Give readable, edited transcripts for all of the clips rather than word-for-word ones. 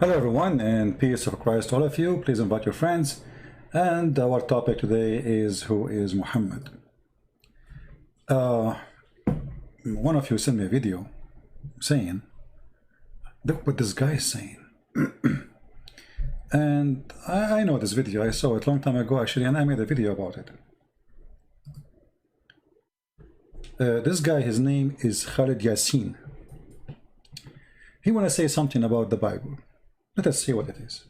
Hello everyone, and peace of Christ to all of you. Please invite your friends. And our topic today is, who is Muhammad? One of you sent me a video saying, look what this guy is saying. And I know this video. I saw it a long time ago actually, and I made a video about it. This guy, his name is Khalid Yassin. He want to say something about the Bible. Let us see what it is.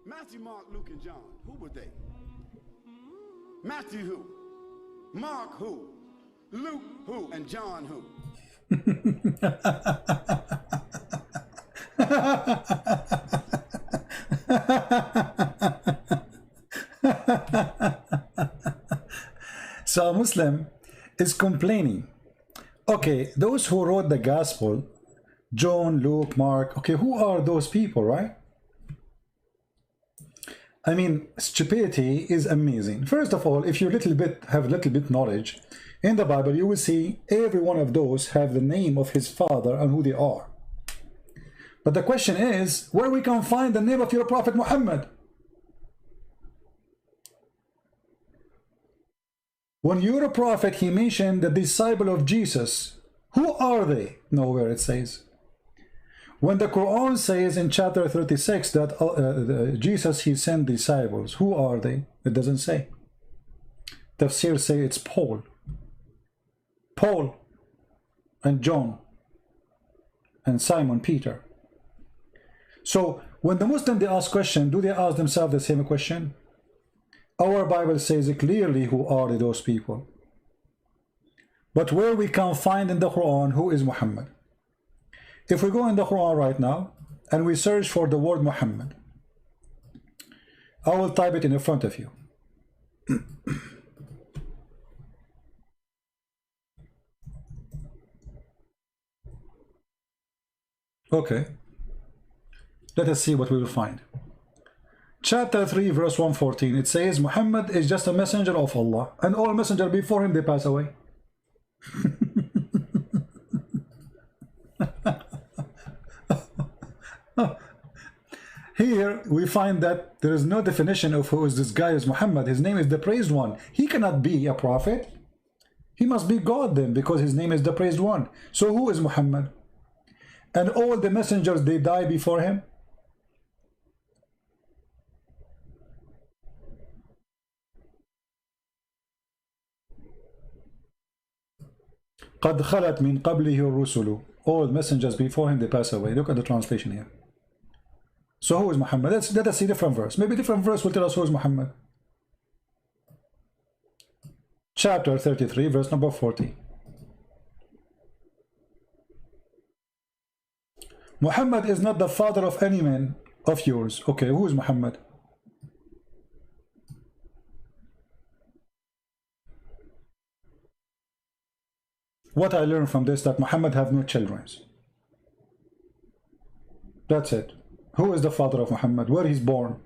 Matthew, Mark, Luke, and John. Who were they? Matthew who? Mark who? Luke who? And John who? So a Muslim is complaining. Okay, those who wrote the gospel, John, Luke, Mark, okay, who are those people, right? I mean, stupidity is amazing. First of all, if you have a little bit knowledge in the Bible, you will see every one of those have the name of his father and who they are. But the question is, where we can find the name of your prophet Muhammad? When you're a prophet, he mentioned the disciple of Jesus. Who are they? Nowhere it says. When the Quran says in chapter 36 that Jesus, he sent disciples, who are they? It doesn't say. Tafsir say it's Paul and John and Simon Peter. So when the Muslim, they ask question, do they ask themselves the same question? Our Bible says clearly who are those people. But where we can find in the Quran who is Muhammad? If we go in the Quran right now and we search for the word Muhammad, I will type it in front of you. Okay, let us see what we will find. Chapter 3 verse 114, it says Muhammad is just a messenger of Allah, and all messengers before him, they pass away. Here we find that there is no definition of who is this guy is Muhammad. His name is the praised one. He cannot be a prophet. He must be God then, because his name is the praised one. So who is Muhammad? And all the messengers, they die before him. قَدْ خَلَتْ مِنْ قَبْلِهِ الرُّسُلُ. All messengers before him, they pass away. Look at the translation here. So who is Muhammad? Let us see different verse. Maybe different verse will tell us who is Muhammad. Chapter 33, verse number 40. Muhammad is not the father of any man of yours. Okay, who is Muhammad? What I learned from this, that Muhammad have no children. That's it. Who is the father of Muhammad? Where he's born?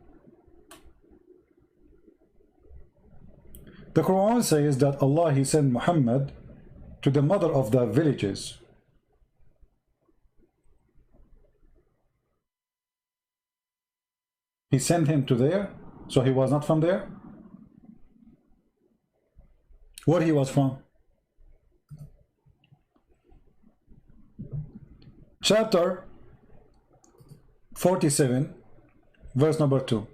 The Quran says that Allah, he sent Muhammad to the mother of the villages. He sent him to there, so he was not from there. Where he was from? Chapter 47, verse number 2.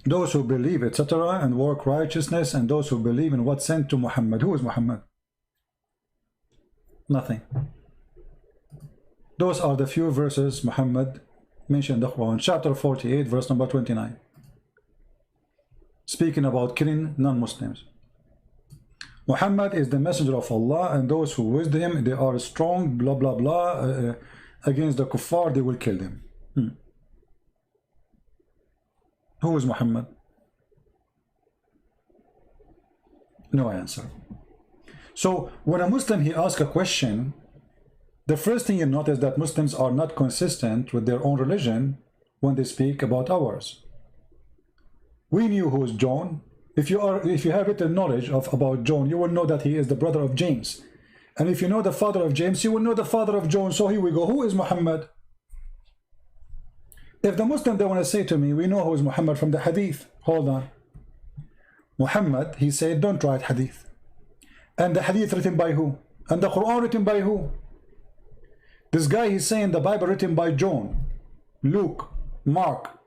Those who believe, etc., and work righteousness, and those who believe in what sent to Muhammad. Who is Muhammad? Nothing. Those are the few verses Muhammad mentioned in the Quran. Chapter 48, verse number 29. Speaking about killing non-Muslims. Muhammad is the messenger of Allah, and those who with him, they are strong, blah blah blah, against the kuffar, they will kill them. Who is Muhammad? No answer. So when a Muslim, he asks a question, the first thing you notice that Muslims are not consistent with their own religion when they speak about ours. We knew who is John, If you have written knowledge about John, you will know that he is the brother of James. And if you know the father of James, you will know the father of John. So here we go. Who is Muhammad? If the Muslim, they want to say to me, we know who is Muhammad from the hadith. Hold on. Muhammad, he said, don't write hadith. And the hadith written by who? And the Quran written by who? This guy, he's saying the Bible written by John, Luke, Mark.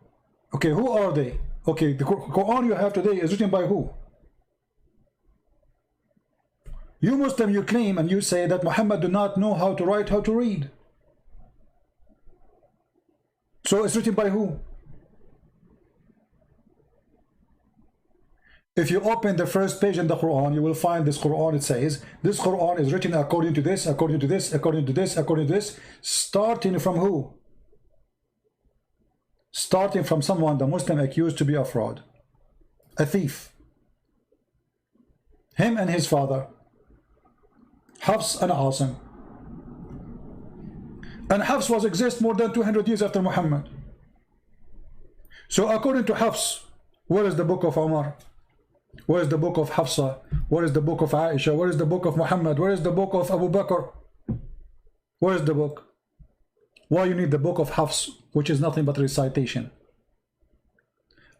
Okay, who are they? Okay, the Quran you have today is written by who? You Muslim, you claim and you say that Muhammad do not know how to write, how to read. So it's written by who? If you open the first page in the Quran, you will find this Quran. It says, this Quran is written according to this, according to this, according to this, according to this. Starting from who? Starting from someone the Muslim accused to be a fraud. A thief. Him and his father. Hafs and Asim. And Hafs was exist more than 200 years after Muhammad. So according to Hafs, where is the book of Umar? Where is the book of Hafsa? Where is the book of Aisha? Where is the book of Muhammad? Where is the book of Abu Bakr? Where is the book? Why you need the book of Hafs, which is nothing but recitation?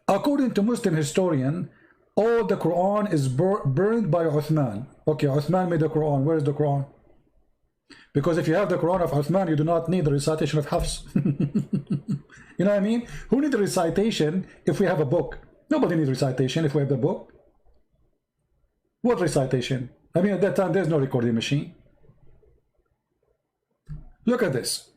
According to Muslim historian, all the Quran is burned by Uthman. Okay, Uthman made the Quran. Where is the Quran? Because if you have the Quran of Uthman, you do not need the recitation of Hafs. You know what I mean? Who needs the recitation if we have a book? Nobody needs recitation if we have the book. What recitation? I mean, at that time, there's no recording machine. Look at this.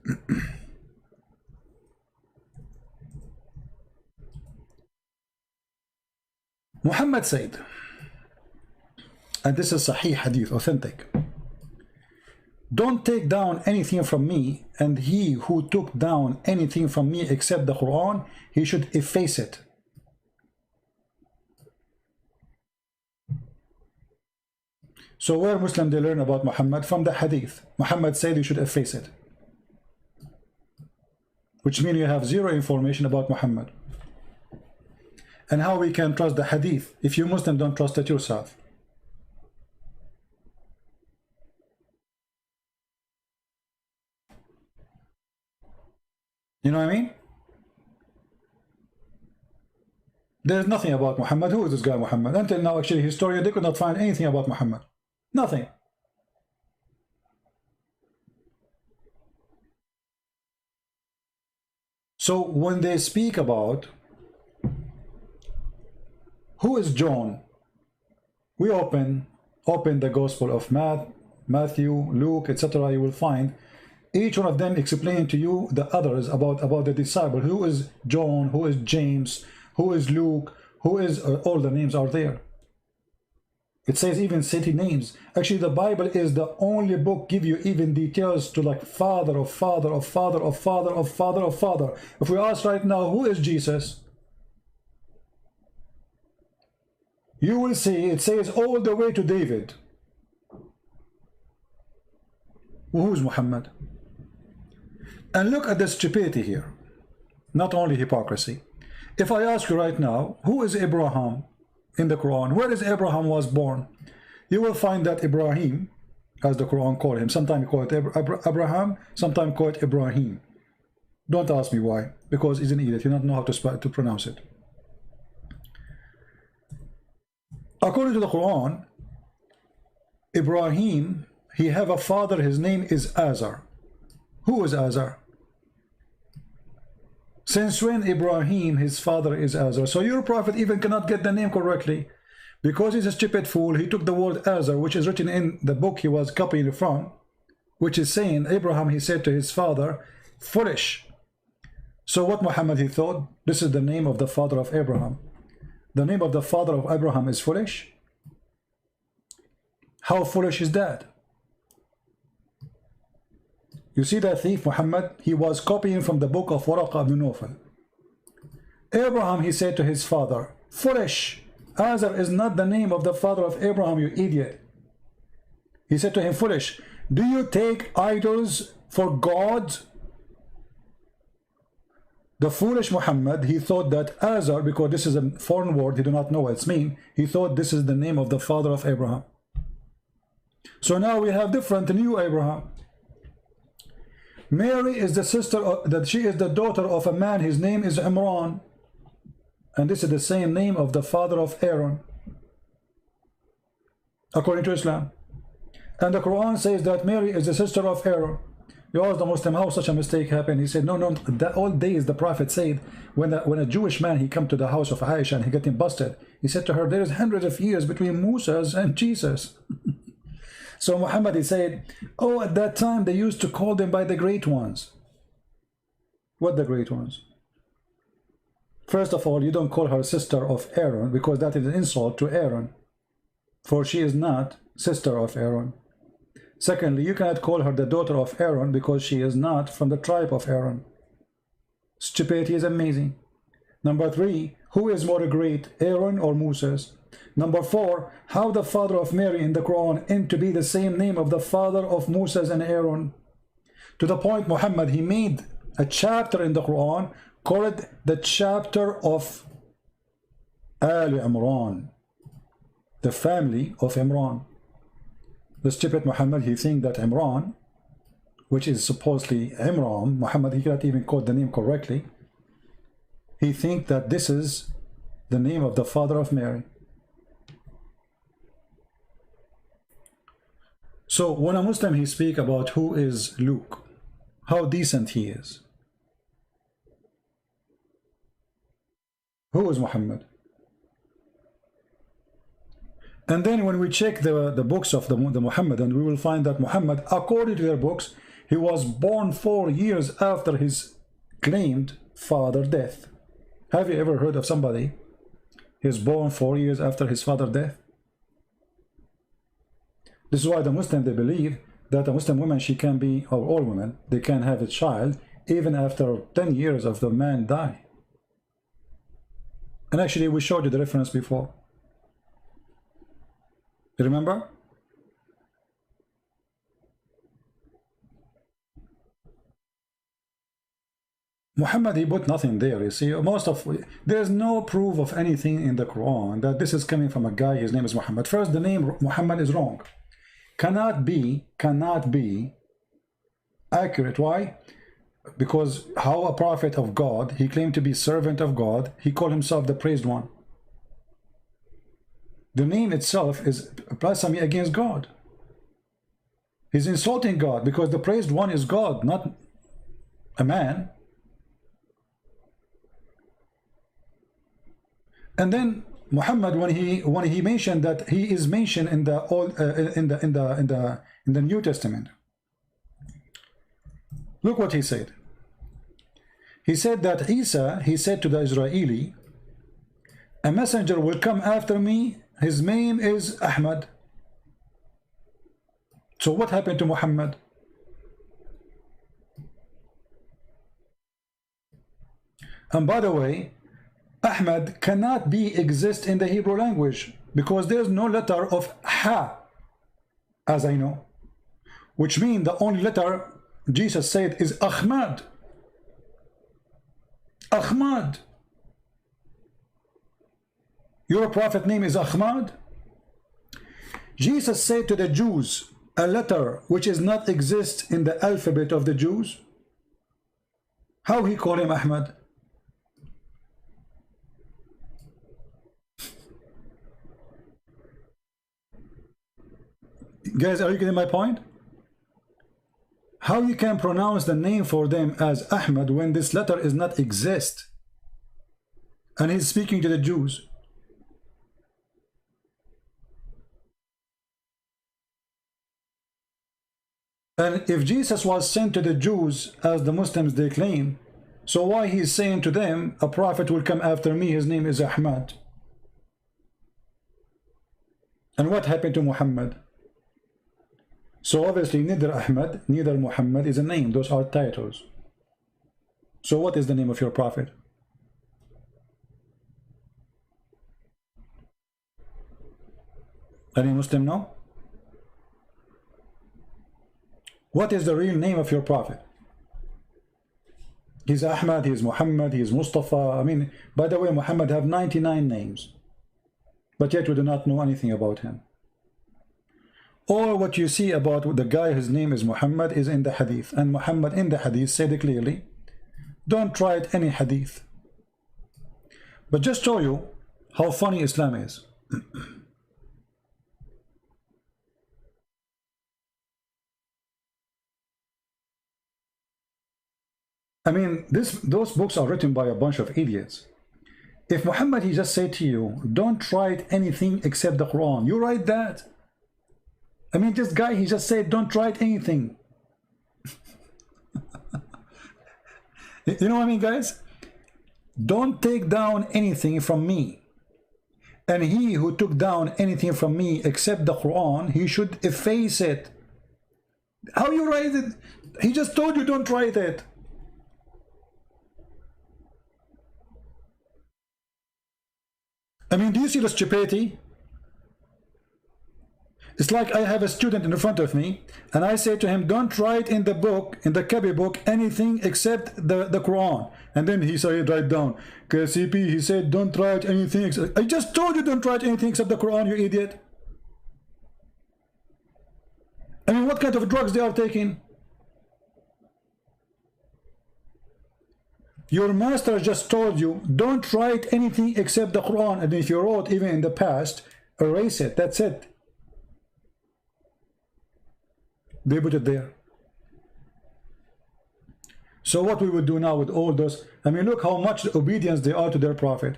Muhammad said, and this is Sahih Hadith, authentic, don't take down anything from me, and he who took down anything from me except the Quran, he should efface it. So where Muslims they learn about Muhammad? From the Hadith. Muhammad said you should efface it. Which means you have zero information about Muhammad. And how we can trust the Hadith if you Muslim don't trust it yourself? You know what I mean? There's nothing about Muhammad. Who is this guy Muhammad? Until now, actually, historians, they could not find anything about Muhammad. Nothing. So when they speak about who is John, we open the Gospel of Matthew, Luke, etc. You will find each one of them explaining to you the others about the disciple. Who is John? Who is James? Who is Luke? Who is all the names are there. It says even city names. Actually, the Bible is the only book give you even details to like father of father of father of father of father of father. If we ask right now, who is Jesus? You will see it says all the way to David. Who is Muhammad? And look at the stupidity here. Not only hypocrisy. If I ask you right now, who is Abraham in the Quran? Where is Abraham was born? You will find that Ibrahim, as the Quran called him, sometimes call it Abraham, sometimes call it Ibrahim. Don't ask me why, because he's an idiot. You don't know how to pronounce it. According to the Quran, Ibrahim, he have a father, his name is Azar. Who is Azar? Since when Ibrahim, his father is Azar? So your prophet even cannot get the name correctly. Because he's a stupid fool, he took the word Azar, which is written in the book he was copying from, which is saying, Abraham, he said to his father, foolish. So what Muhammad, he thought, this is the name of the father of Abraham. The name of the father of Abraham is foolish? How foolish is that? You see that thief Muhammad, he was copying from the book of Waraqah ibn Nawfal. Abraham, he said to his father, foolish. Azar is not the name of the father of Abraham, you idiot. He said to him, foolish. Do you take idols for gods? The foolish Muhammad, he thought that Azar, because this is a foreign word, he do not know what it's mean, he thought this is the name of the father of Abraham. So now we have different new Abraham. Mary is the sister of, that she is the daughter of a man, his name is Imran, and this is the same name of the father of Aaron, according to Islam. And the Quran says that Mary is the sister of Aaron. You ask the Muslim how such a mistake happened. He said, no, that all days the Prophet said, when a Jewish man, he come to the house of Aisha and he getting busted, he said to her, there is hundreds of years between Moses and Jesus. So Muhammad, he said, oh, at that time they used to call them by the great ones. What the great ones? First of all, you don't call her sister of Aaron, because that is an insult to Aaron, for she is not sister of Aaron. Secondly, you cannot call her the daughter of Aaron, because she is not from the tribe of Aaron. Stupidity is amazing. Number 3, who is more great, Aaron or Moses? Number 4, how the father of Mary in the Quran aimed to be the same name of the father of Moses and Aaron. To the point Muhammad, he made a chapter in the Quran called the chapter of Al Imran, the family of Imran. The stupid Muhammad, he think that Imran, which is supposedly Imran, Muhammad, he cannot even quote the name correctly. He think that this is the name of the father of Mary. So when a Muslim, he speak about who is Luke, how decent he is. Who is Muhammad? And then when we check the books of the Muhammad, we will find that Muhammad, according to their books, he was born 4 years after his claimed father death. Have you ever heard of somebody who is born 4 years after his father death? This is why the Muslim, they believe that a Muslim woman, she can be, or all women, they can have a child even after 10 years of the man die. And actually we showed you the reference before. You remember? Muhammad, he put nothing there. You see, there's no proof of anything in the Quran that this is coming from a guy, his name is Muhammad. First, the name Muhammad is wrong. Cannot be accurate. Why? Because how a prophet of God, he claimed to be servant of God, he called himself the praised one. The name itself is blasphemy against God. He's insulting God, because the praised one is God, not a man. And then Muhammad, when he mentioned that he is mentioned in the old in the New Testament, look what he said. He said that Isa, he said to the Israeli, a messenger will come after me, his name is Ahmad. So what happened to Muhammad? And by the way, Ahmad cannot exist in the Hebrew language, because there's no letter of Ha, as I know, which means the only letter Jesus said is Ahmad. Ahmad. Your prophet name is Ahmad. Jesus said to the Jews a letter which is not exist in the alphabet of the Jews. How he called him Ahmad? Guys, are you getting my point? How you can pronounce the name for them as Ahmad when this letter is not exist? And he's speaking to the Jews. And if Jesus was sent to the Jews as the Muslims they claim, so why he's saying to them, a prophet will come after me, his name is Ahmad? And what happened to Muhammad? So obviously neither Ahmad, neither Muhammad is a name, those are titles. So what is the name of your prophet? Any Muslim know? What is the real name of your prophet? He's Ahmad, he's Muhammad, he's Mustafa. I mean, by the way, Muhammad have 99 names, but yet we do not know anything about him. All what you see about the guy whose name is Muhammad is in the hadith, and Muhammad in the hadith said clearly, don't try it any hadith. But just show you how funny Islam is. I mean, those books are written by a bunch of idiots. If Muhammad, he just said to you, don't try anything except the Quran, you write that? I mean, this guy, he just said, don't try anything. You know what I mean, guys? Don't take down anything from me. And he who took down anything from me except the Quran, he should efface it. How you write it? He just told you don't write it. I mean, do you see the stupidity? It's like I have a student in front of me, and I say to him, don't write in the book, in the copy book, anything except the Quran. And then he said, write down, KCP, he said, don't write anything except... I just told you don't write anything except the Quran, you idiot. I mean, what kind of drugs they are taking? Your master just told you, don't write anything except the Quran. And if you wrote even in the past, erase it. That's it. They put it there. So what we would do now with all those, I mean, look how much obedience they are to their prophet.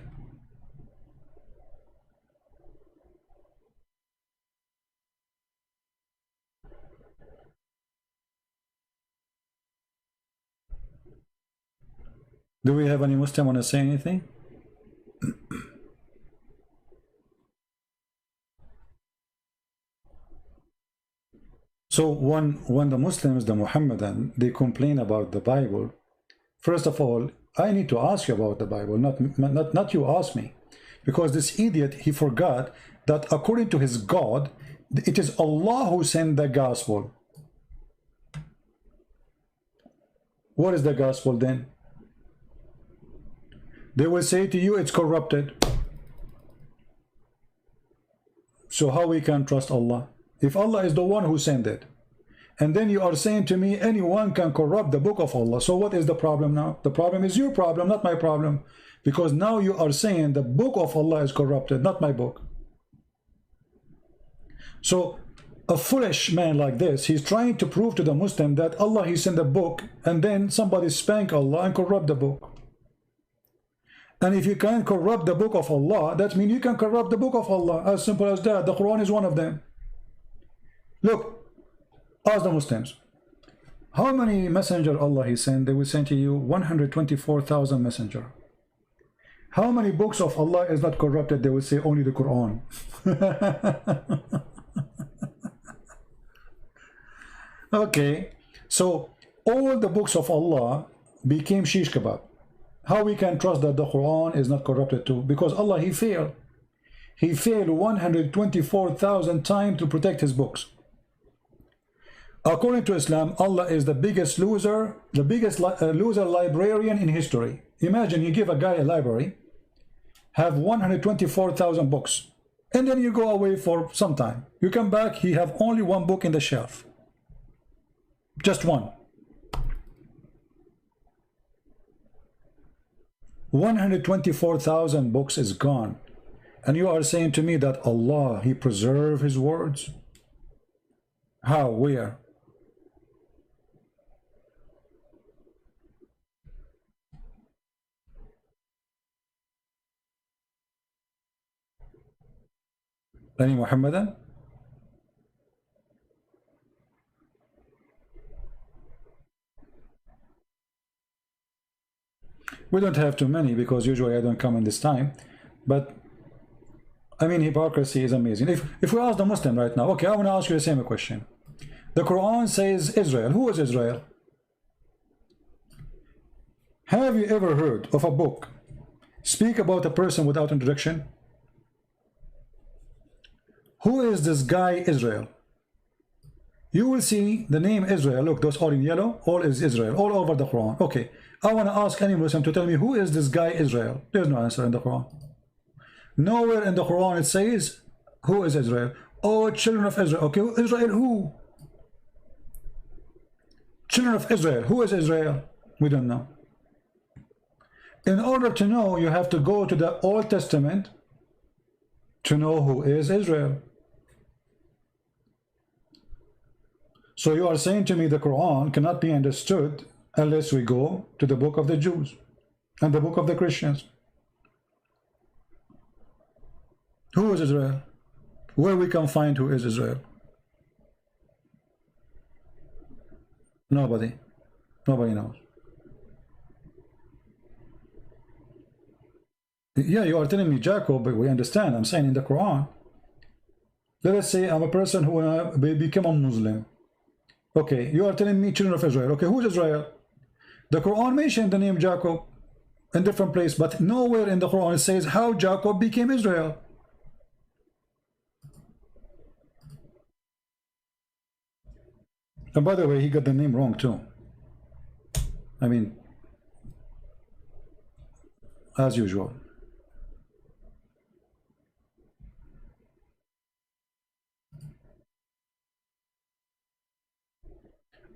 Do we have any Muslim want to say anything? So when the Muslims, the Muhammadan, they complain about the Bible, first of all, I need to ask you about the Bible, not you ask me. Because this idiot, he forgot that according to his God, it is Allah who sent the gospel. What is the gospel then? They will say to you it's corrupted. So how we can trust Allah? If Allah is the one who sent it, and then you are saying to me anyone can corrupt the book of Allah, so what is the problem now? The problem is your problem, not my problem, because now you are saying the book of Allah is corrupted, not my book. So a foolish man like this, he's trying to prove to the Muslim that Allah, he sent a book, and then somebody spank Allah and corrupt the book. And if you can corrupt the book of Allah, that means you can corrupt the book of Allah. As simple as that. The Quran is one of them. Look, ask the Muslims, how many messenger Allah he sent? They will send to you 124,000 messenger. How many books of Allah is not corrupted? They will say only the Quran. Okay, so all the books of Allah became shish kebab. How we can trust that the Quran is not corrupted too? Because Allah, he failed. He failed 124,000 times to protect his books. According to Islam, Allah is the biggest loser, the biggest loser librarian in history. Imagine you give a guy a library, have 124,000 books, and then you go away for some time. You come back, he have only one book in the shelf. Just one. 124,000 books is gone. And you are saying to me that Allah, he preserved his words? How? Where? Any Muhammadan? We don't have too many because usually I don't come in this time. But I mean, hypocrisy is amazing. If we ask the Muslim right now, okay, I want to ask you the same question. The Quran says Israel. Who is Israel? Have you ever heard of a book speak about a person without introduction? Who is this guy Israel? you will see the name Israel. Look, those all in yellow, all is Israel, all over the Quran. Okay, I want to ask any Muslim to tell me who is this guy Israel. There's no answer in the Quran. Nowhere in the Quran it says who is Israel. Oh, children of Israel. Okay, Israel who? Children of Israel. Who is Israel? We don't know. In order to know, you have to go to the Old Testament to know who is Israel. So you are saying to me the Quran cannot be understood unless we go to the book of the Jews and the book of the Christians. Who is Israel? Where we can find who is Israel? Nobody. Nobody knows. Yeah, you are telling me Jacob, but we understand. I'm saying in the Quran. Let us say I'm a person who become a Muslim. Okay, you are telling me children of Israel. Okay, who is Israel? The Quran mentioned the name Jacob in different place, but nowhere in the Quran it says how Jacob became Israel. And by the way, he got the name wrong too. I mean, as usual.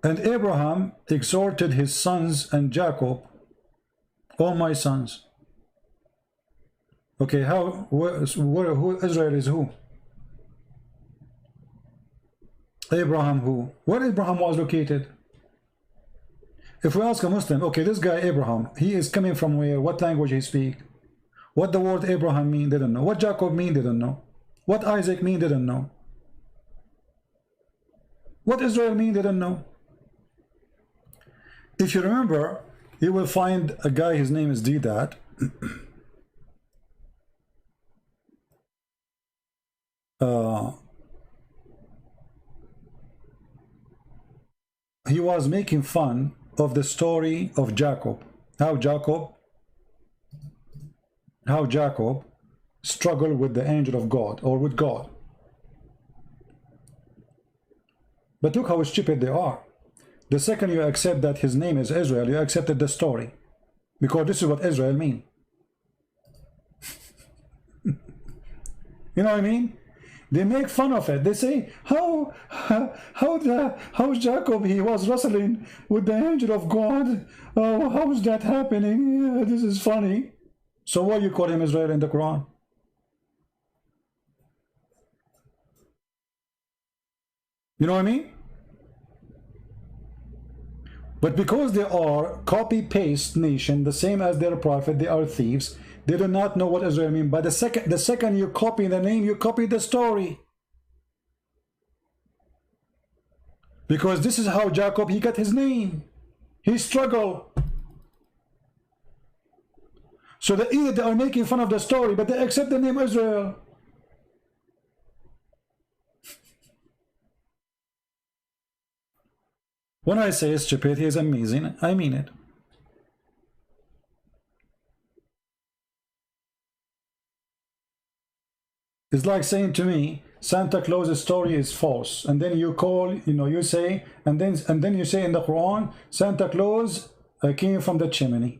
And Abraham exhorted his sons and Jacob, all my sons. Okay, who Israel is who? Abraham who? Where Abraham was located? If we ask a Muslim, okay, this guy Abraham, he is coming from where? What language he speak? What the word Abraham mean? They don't know. What Jacob mean? They don't know. What Isaac mean? They don't know. What Israel mean? They don't know. If you remember, you will find a guy, his name is Didat. He was making fun of the story of Jacob. How Jacob struggled with the angel of God, or with God. But look how stupid they are. The second you accept that his name is Israel, you accepted the story. Because this is what Israel mean. You know what I mean? They make fun of it. They say, how Jacob, he was wrestling with the angel of God. Oh, how is that happening? Yeah, this is funny. So why you call him Israel in the Quran? You know what I mean? But because they are copy-paste nation, the same as their prophet, they are thieves. They do not know what Israel means. But the second you copy the name, you copy the story. Because this is how Jacob, he got his name. He struggled. So either they are making fun of the story, but they accept the name Israel. When I say stupidity is amazing, I mean it. It's like saying to me, Santa Claus's story is false, and then you call, you say, and then you say in the Quran, Santa Claus came from the chimney.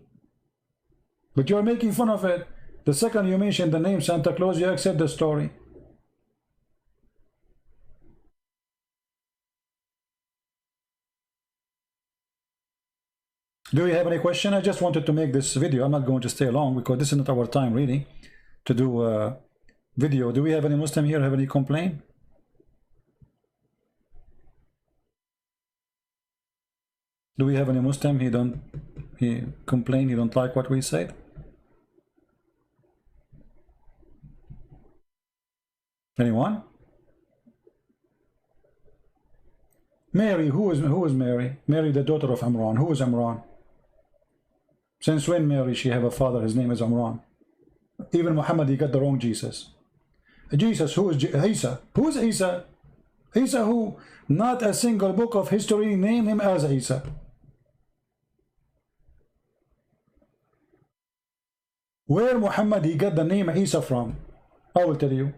But you are making fun of it. The second you mention the name Santa Claus, you accept the story. Do you have any question? I just wanted to make this video. I'm not going to stay long because this is not our time really to do a video. Do we have any Muslim here have any complaint? Do we have any Muslim? He complained, he don't like what we said? Anyone? Mary, who is Mary? Mary, the daughter of Imran. Who is Imran? Since when Mary, she have a father, his name is Imran. Even Muhammad, he got the wrong Jesus. Jesus, who is Isa? Who is Isa? Isa who? Not a single book of history name him as Isa. Where Muhammad, he got the name Isa from? I will tell you.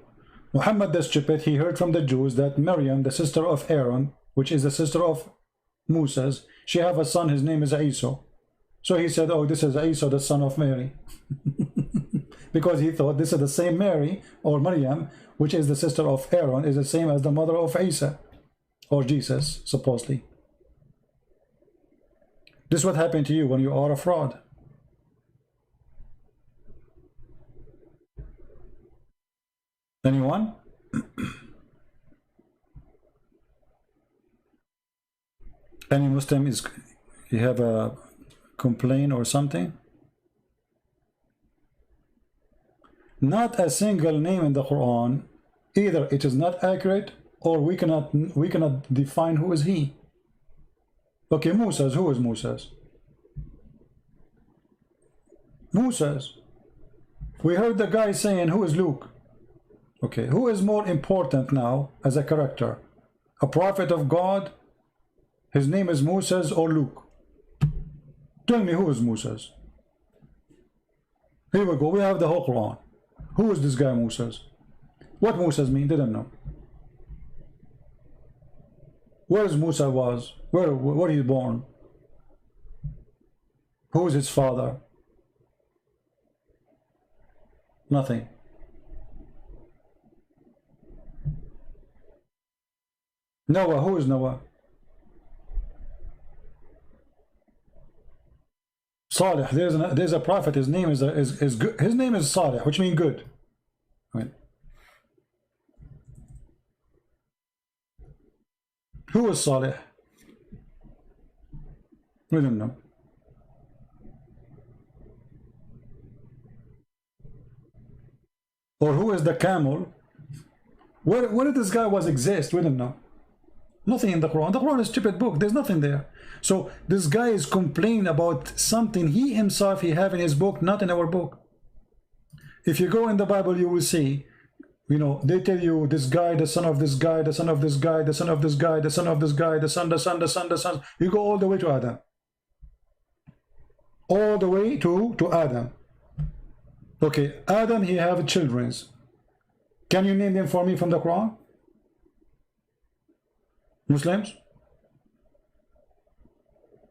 Muhammad the stupid, he heard from the Jews that Maryam, the sister of Aaron, which is the sister of Moses. She have a son, his name is Isa. So he said, oh, this is Isa, the son of Mary. Because he thought this is the same Mary, or Maryam, which is the sister of Aaron, is the same as the mother of Isa, or Jesus, supposedly. This is what happened to you when you are a fraud. Anyone? Any Muslim is, you have a complaint or something? Not a single name in the Quran, either it is not accurate or we cannot define who is he. Okay, Moses, who is Moses? Moses. We heard the guy saying, who is Luke? Okay, who is more important now as a character? A prophet of God? His name is Moses or Luke? Tell me, who is Moses? Here we go, we have the whole Quran. Who is this guy Moses? What Moses mean? Didn't know. Where is Musa was? Where he born? Who is his father? Nothing. Noah, who is Noah? Salih, there's a prophet, his name is good. His name is Salih, which means good. Right. Who is Salih? We don't know. Or who is the camel? Where did this guy was exist? We don't know. Nothing in the Quran. The Quran is a stupid book. There's nothing there. So this guy is complaining about something he himself he have in his book, not in our book. If you go in the Bible, you will see, you know, they tell you this guy, the son of this guy, the son of this guy, the son of this guy, the son of this guy, the son, the son, the son, the son. You go all the way to Adam. All the way to Adam. Okay, Adam, he have children. Can you name them for me from the Quran? Muslims?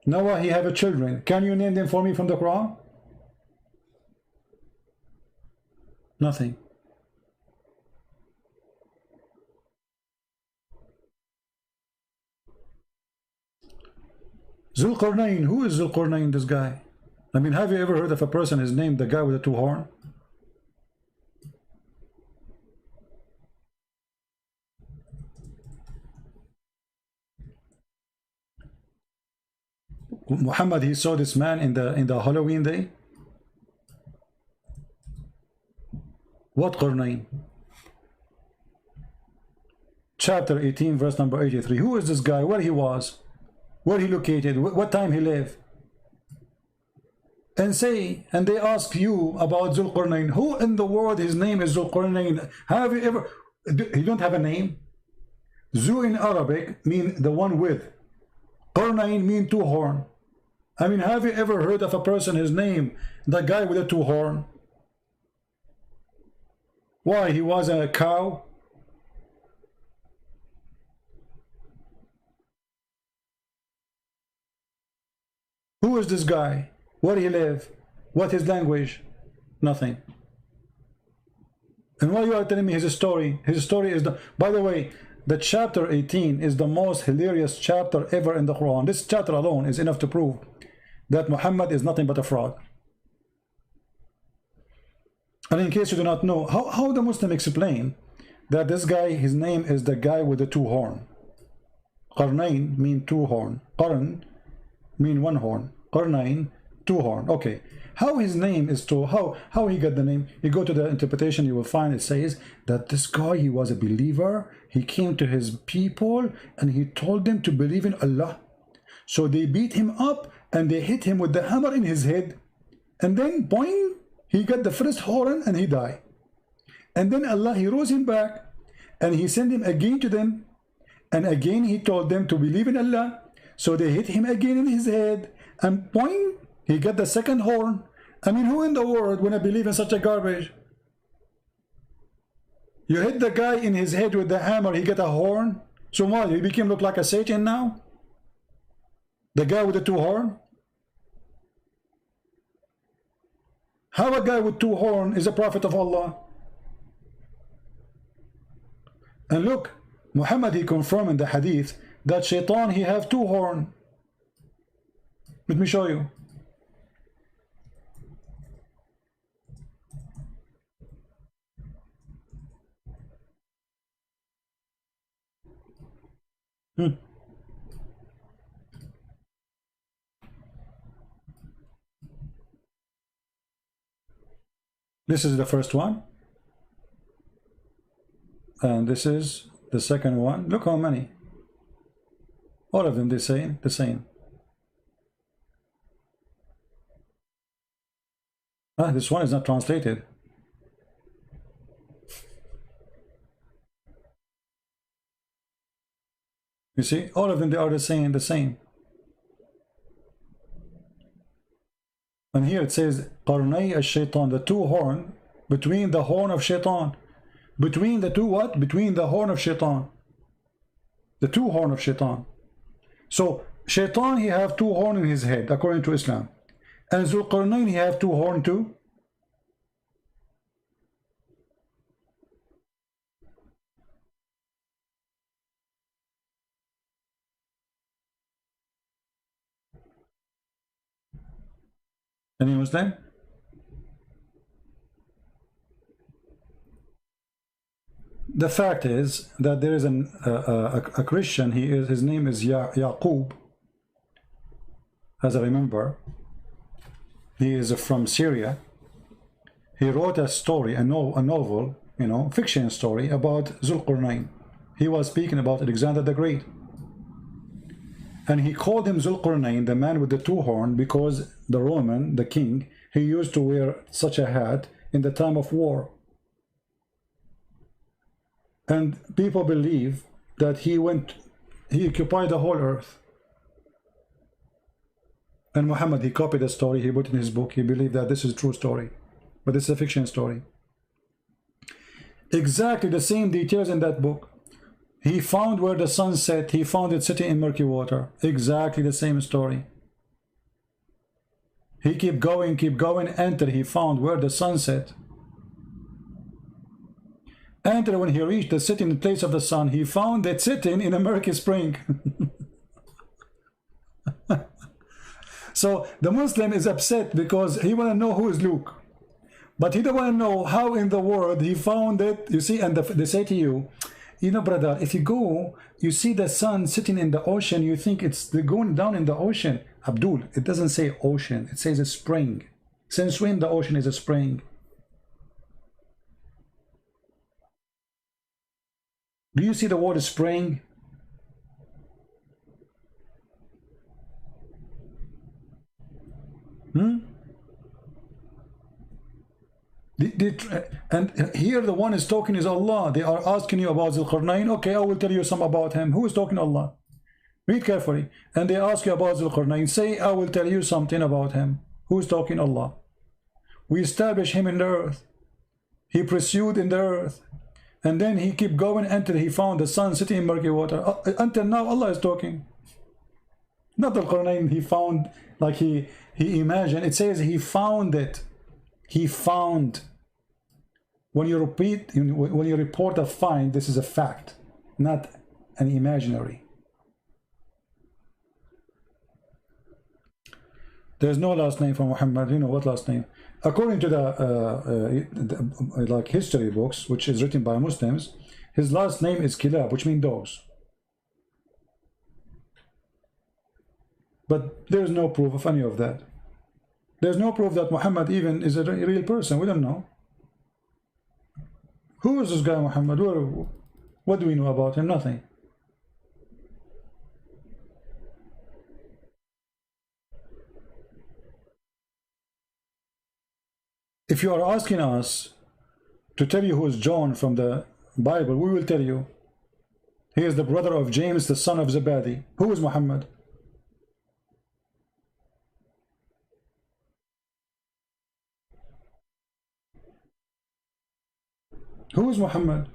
Noah, he have children. Can you name them for me from the Quran? Nothing. Zulqarnain, who is Zulqarnain, this guy? I mean, have you ever heard of a person is named the guy with the two horns? Muhammad, he saw this man in the Halloween day. What Qarnain? Chapter 18, verse number 83. Who is this guy? Where he was? Where he located? What time he lived? And they ask you about Zulqarnain. Who in the world his name is Zulqarnain? Have you ever? He don't have a name. Zu in Arabic mean the one with. Qarnain mean two horn. I mean, have you ever heard of a person, his name, the guy with the two horn? Why? He was a cow? Who is this guy? Where he live? What his language? Nothing. And why you are telling me his story? His story is the... By the way, the chapter 18 is the most hilarious chapter ever in the Quran. This chapter alone is enough to prove that Muhammad is nothing but a fraud. And in case you do not know, how the Muslim explain that this guy, his name is the guy with the two horn. Qarnain mean two horn. Qarn mean one horn. Qarnain, two horn. Okay. How his name is two, how he got the name? You go to the interpretation, you will find it says that this guy, he was a believer. He came to his people and he told them to believe in Allah. So they beat him up and they hit him with the hammer in his head. And then boing, he got the first horn and he died. And then Allah, he rose him back and he sent him again to them. And again he told them to believe in Allah. So they hit him again in his head and boing, he got the second horn. I mean, who in the world wanna believe in such a garbage? You hit the guy in his head with the hammer, he got a horn. So what, he became look like a Satan now? The guy with the two horn? How a guy with two horn is a prophet of Allah? And look, Muhammad, he confirmed in the hadith that Shaitan, he have two horn. Let me show you. This is the first one. And this is the second one. Look how many. All of them the same, the same. Ah, this one is not translated. You see, all of them, they are the same, the same. And here it says, Qarnay al-Shaytan, the two horn, between the horn of Shaitan. Between the two what? Between the horn of Shaitan. The two horn of Shaitan. So, Shaitan, he have two horn in his head, according to Islam. And Zulqarnain, he have two horn too. Any Muslim? The fact is that there is a Christian. His name is Yaqub. As I remember, he is from Syria. He wrote a story, a novel, you know, fiction story about Zulqarnain. He was speaking about Alexander the Great. And he called him Zulqarnain, the man with the two horns, because the Roman, the king, he used to wear such a hat in the time of war. And people believe that he occupied the whole earth. And Muhammad, he copied the story, he put in his book, he believed that this is a true story. But it's a fiction story. Exactly the same details in that book. He found where the sun set, he found it sitting in murky water. Exactly the same story. He kept going, until he found where the sun set. And when he reached the sitting place of the sun, he found it sitting in a murky spring. So the Muslim is upset because he want to know who is Luke. But he don't want to know how in the world he found it. You see, and they say to you, you know, brother, if you go, you see the sun sitting in the ocean, you think it's going down in the ocean. Abdul, it doesn't say ocean, it says a spring. Since when the ocean is a spring? Do you see the word spring? And here the one is talking is Allah. They are asking you about Zulqarnain. Okay, I will tell you some about him. Who is talking? Allah. Read carefully. And they ask you about Zulqarnain. Say, I will tell you something about him. Who is talking? Allah. We established him in the earth. He pursued in the earth. And then he kept going until he found the sun sitting in murky water. Until now, Allah is talking. Not Zulqarnain he found, like he imagined. It says he found it. He found. When you report a find, this is a fact, not an imaginary. There's no last name for Muhammad. You know what last name? According to the like history books, which is written by Muslims, his last name is Kilab, which means dogs. But there's no proof of any of that. There's no proof that Muhammad even is a real person. We don't know. Who is this guy Muhammad? What do we know about him? Nothing. If you are asking us to tell you who is John from the Bible, we will tell you. He is the brother of James, the son of Zebedee. Who is Muhammad? Who is Muhammad?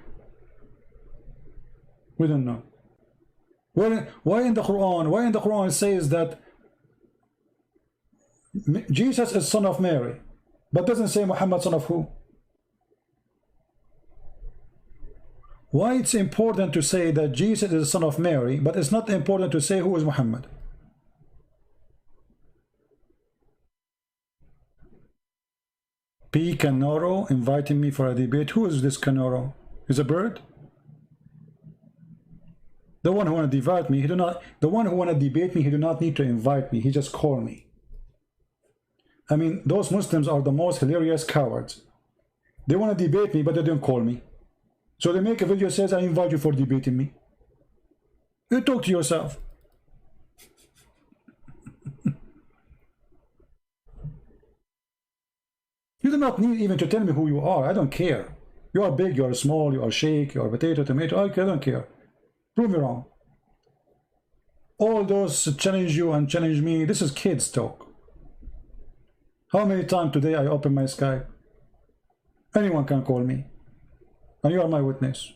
We don't know. Why in the Quran it says that Jesus is son of Mary, but doesn't say Muhammad son of who? Why it's important to say that Jesus is the son of Mary, but it's not important to say who is Muhammad? P. Canoro inviting me for a debate. Who is this Canoro? Is a bird? The one who want to debate me, he do not. The one who want to debate me, he do not need to invite me. He just call me. I mean, those Muslims are the most hilarious cowards. They want to debate me, but they don't call me. So they make a video that says, I invite you for debating me. You talk to yourself. You do not need even to tell me who you are. I don't care. You are big, you are small, you are shake, you are potato, tomato. I don't care. Prove me wrong. All those challenge you and challenge me, this is kids talk. How many times today I open my Skype? Anyone can call me. And you are my witness.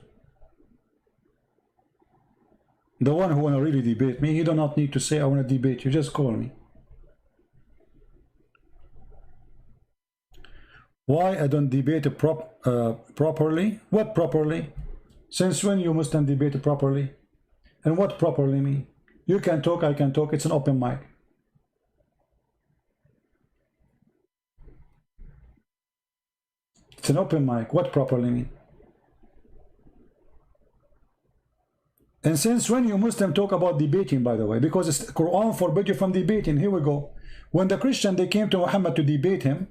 The one who want to really debate me, he do not need to say, I want to debate you. Just call me. Why I don't debate properly? What properly? Since when you Muslim debate properly? And what properly mean? You can talk, I can talk. It's an open mic. It's an open mic. What properly mean? And since when you Muslim talk about debating, by the way, because the Quran forbid you from debating. Here we go. When the Christian, they came to Muhammad to debate him,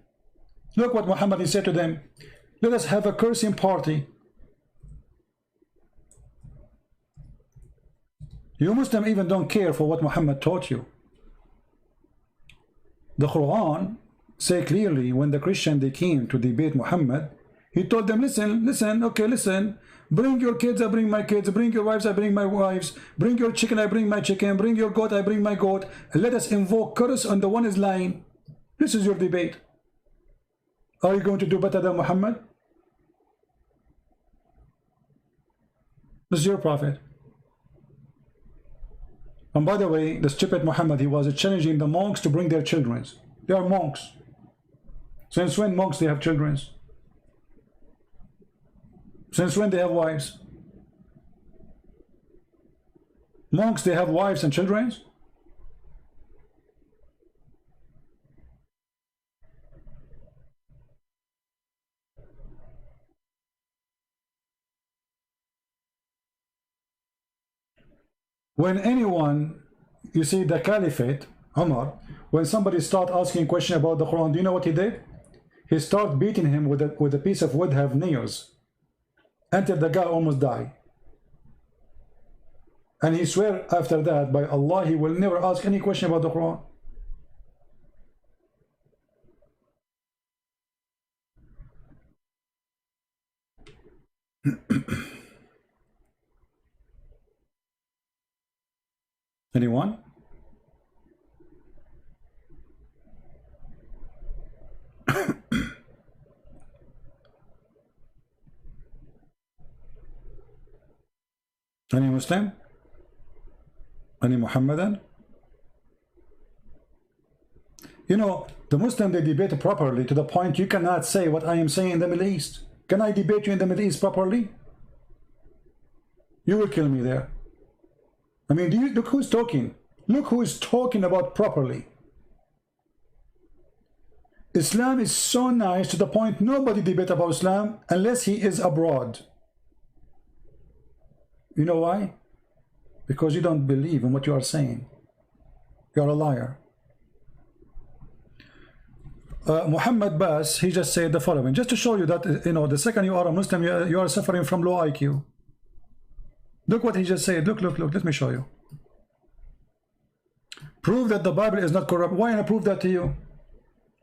look what Muhammad he said to them. Let us have a cursing party. You Muslim even don't care for what Muhammad taught you. The Quran say clearly when the Christian they came to debate Muhammad, he told them, listen, okay, listen. Bring your kids, I bring my kids. Bring your wives, I bring my wives. Bring your chicken, I bring my chicken. Bring your goat, I bring my goat. And let us invoke curse on the one is lying. This is your debate. Are you going to do better than Muhammad? This is your prophet. And by the way, the stupid Muhammad, he was challenging the monks to bring their children. They are monks. Since when monks they have children? Since when they have wives? Monks, they have wives and children? When anyone, you see the caliphate, Umar, when somebody start asking question about the Quran, do you know what he did? He start beating him with a piece of wood have nails until the guy almost died. And he swear after that by Allah he will never ask any question about the Quran. Anyone? Any Muslim? Any Muhammadan? You know, the Muslim, they debate properly to the point you cannot say what I am saying in the Middle East. Can I debate you in the Middle East properly? You will kill me there. I mean, do you look who's talking? Look who is talking about properly. Islam is so nice to the point nobody debate about Islam unless he is abroad. You know why? Because you don't believe in what you are saying. You are a liar. Muhammad Bas, he just said the following, just to show you that, you know, the second you are a Muslim, you are suffering from low IQ. Look what he just said. Look, let me show you. Prove that the Bible is not corrupt. Why not prove that to you?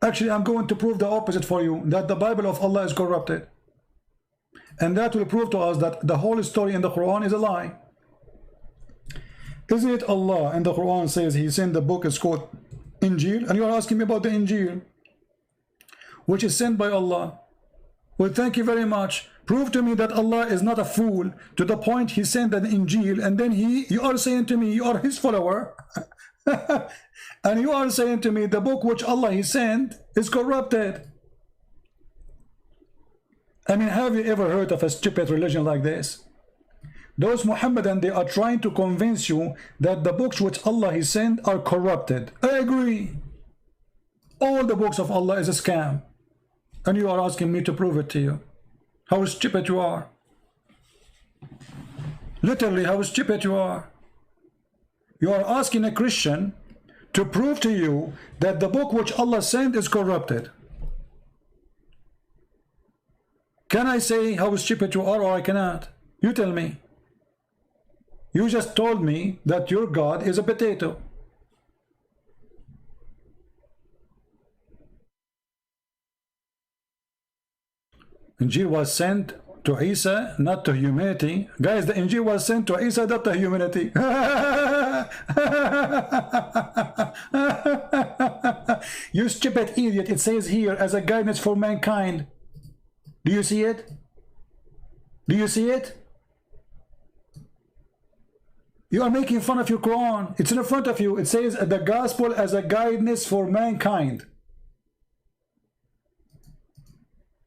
Actually, I'm going to prove the opposite for you, that the Bible of Allah is corrupted. And that will prove to us that the whole story in the Quran is a lie. Isn't it Allah in the Quran says he sent the book, it's called Injil, and you are asking me about the Injil, which is sent by Allah. Well, thank you very much. Prove to me that Allah is not a fool to the point he sent an Injil, and then you are saying to me you are his follower, and you are saying to me the book which Allah he sent is corrupted. I mean, have you ever heard of a stupid religion like this? Those Muhammadan, they are trying to convince you that the books which Allah he sent are corrupted. I agree. All the books of Allah is a scam. And you are asking me to prove it to you. How stupid you are. Literally, how stupid you are. You are asking a Christian to prove to you that the book which Allah sent is corrupted. Can I say how stupid you are, or I cannot? You tell me. You just told me that your God is a potato. Injil was sent to Isa, not to humanity. Guys, the Injil was sent to Isa, not to humanity. You stupid idiot. It says here as a guidance for mankind. Do you see it? Do you see it? You are making fun of your Quran. It's in front of you. It says the gospel as a guidance for mankind.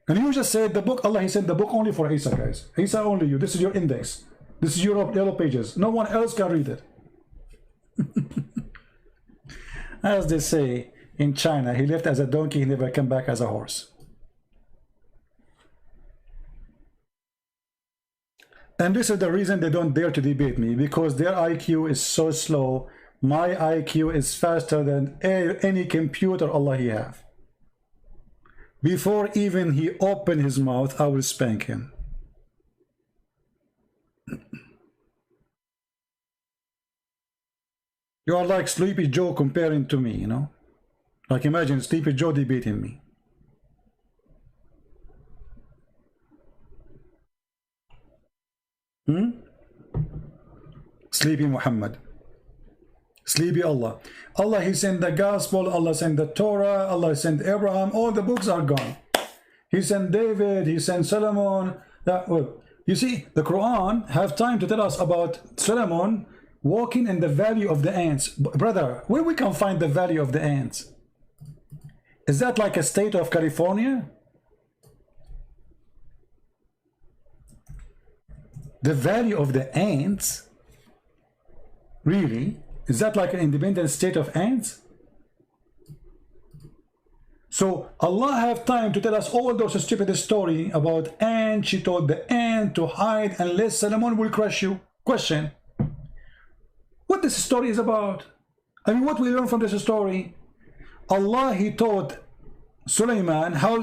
And you just said the book, Allah he sent the book only for Isa, guys. Isa only you. This is your index. This is your yellow pages. No one else can read it. As they say in China, he left as a donkey, he never came back as a horse. And this is the reason they don't dare to debate me, because their IQ is so slow. My IQ is faster than any computer Allah he have. Before even he open his mouth, I will spank him. You are like Sleepy Joe comparing to me, you know? Like imagine Sleepy Joe debating me. Sleepy Muhammad. Sleepy Allah. Allah he sent the gospel, Allah sent the Torah, Allah sent Abraham, all the books are gone. He sent David, he sent Solomon. Well, you see, the Quran have time to tell us about Solomon walking in the valley of the ants. Brother, where we can find the valley of the ants? Is that like a state of California? The valley of the ants? Really? Is that like an independent state of ants? So Allah have time to tell us all those stupid story about ant. She told the ant to hide unless Solomon will crush you. Question: what this story is about? I mean, what we learn from this story? Allah he taught Sulaiman how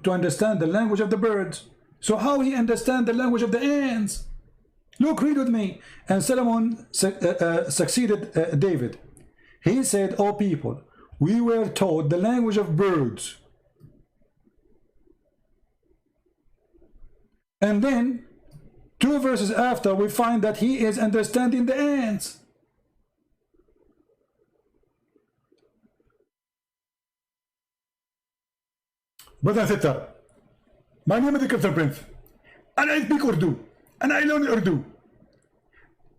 to understand the language of the birds. So how he understand the language of the ants? Look, read with me. And Solomon succeeded David. He said, "O people, we were taught the language of birds." And then 2 verses after, we find that he is understanding the ants. Brother and sister, my name is Captain Prince, and I speak Urdu, and I learn Urdu.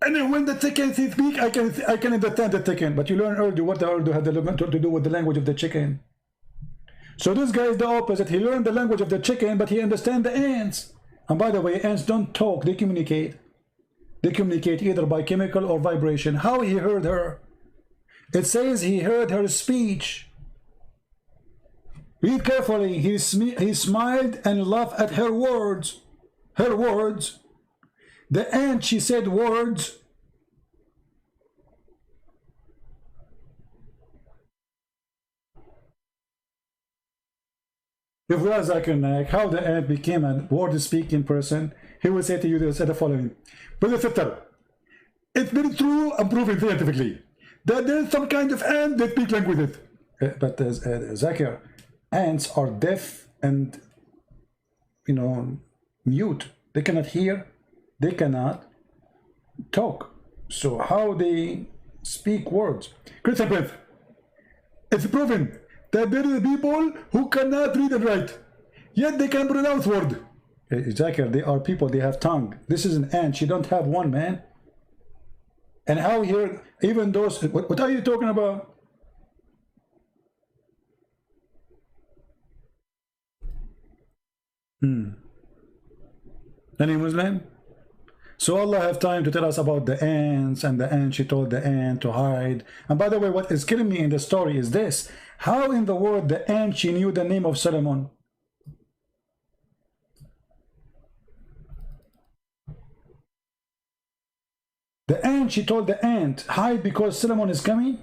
And then when the chicken speak, I can understand the chicken. But you learn Urdu. What the Urdu had to do with the language of the chicken? So this guy is the opposite. He learned the language of the chicken, but he understands the ants. And by the way, ants don't talk. They communicate. They communicate either by chemical or vibration. How he heard her? It says he heard her speech. Read carefully. He smiled and laughed at her words. Her words. The ant, she said words. If we ask Zakir how the ant became a word-speaking person, he will say to you the following: Brother sister, it's very true and proven scientifically that there is some kind of ant that speak languages. But Zakir, ants are deaf and, mute. They cannot hear. They cannot talk. So how they speak words? Christian Prince, it's proven that there are people who cannot read and write, yet they can pronounce word. Exactly, they are people, they have tongue. This is an ant, she don't have one, man. And how here, even those, what are you talking about? Any Muslim? So Allah have time to tell us about the ants, and the ant, she told the ant to hide. And by the way, what is killing me in the story is this: how in the world the ant, she knew the name of Solomon? The ant, she told the ant, hide because Solomon is coming.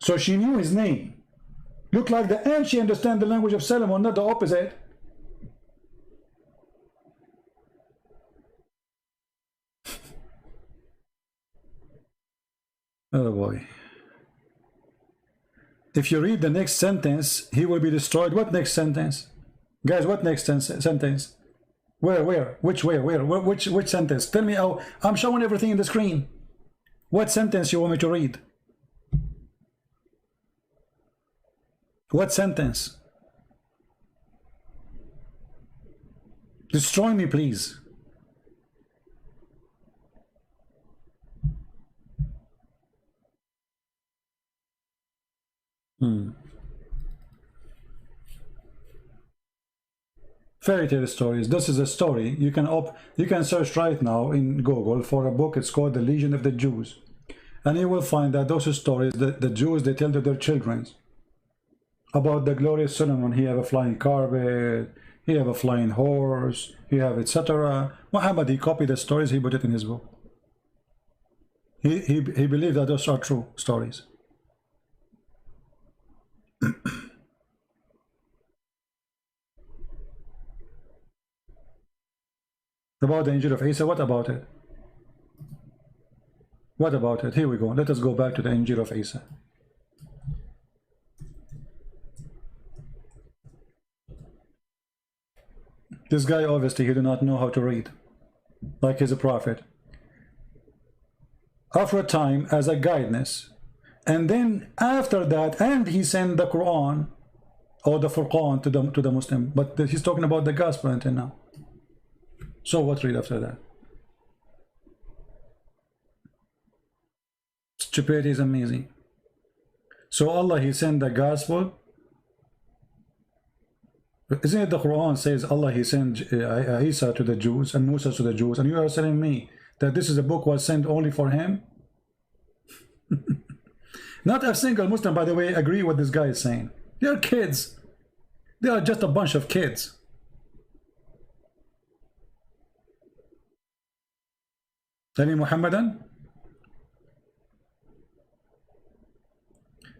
So she knew his name. Look like the ant, she understand the language of Solomon, not the opposite. Oh boy. If you read the next sentence, he will be destroyed. What next sentence? Guys, what next sentence? Where? Which sentence? Tell me. Oh, I'm showing everything in the screen. What sentence you want me to read? What sentence? Destroy me, please. Fairy tale stories. This is a story. You can search right now in Google for a book. It's called The Legion of the Jews, and you will find that those stories that the Jews, they tell to their children about the glorious Solomon. He have a flying carpet, he have a flying horse, he have etc. Muhammad, he copied the stories, he put it in his book. He believed that those are true stories. About the Injil of Isa, what about it? What about it? Here we go. Let us go back to the Injil of Isa. This guy, obviously, he do not know how to read, like he's a prophet. After a time, as a guidance, and then after that, and he sent the Quran or the Furqan to the Muslim, but he's talking about the gospel until now. So what read after that? Stupidity is amazing. So Allah, he sent the gospel. Isn't it the Quran says Allah, he sent Isa to the Jews and Musa to the Jews, and you are telling me that this is a book was sent only for him? Not a single Muslim, by the way, agree what this guy is saying. They are kids. They are just a bunch of kids. Any Muhammadan?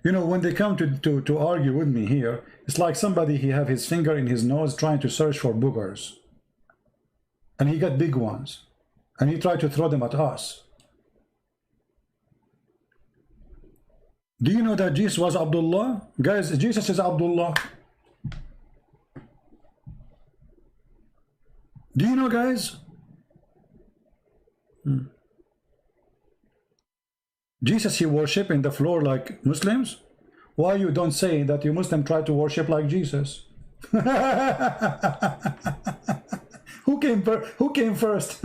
You know, when they come to argue with me here, it's like somebody, he have his finger in his nose trying to search for boogers. And he got big ones. And he tried to throw them at us. Do you know that Jesus was Abdullah? Guys, Jesus is Abdullah. Do you know, guys? Jesus, he worship in the floor like Muslims. Why you don't say that you Muslim try to worship like Jesus? Who came first?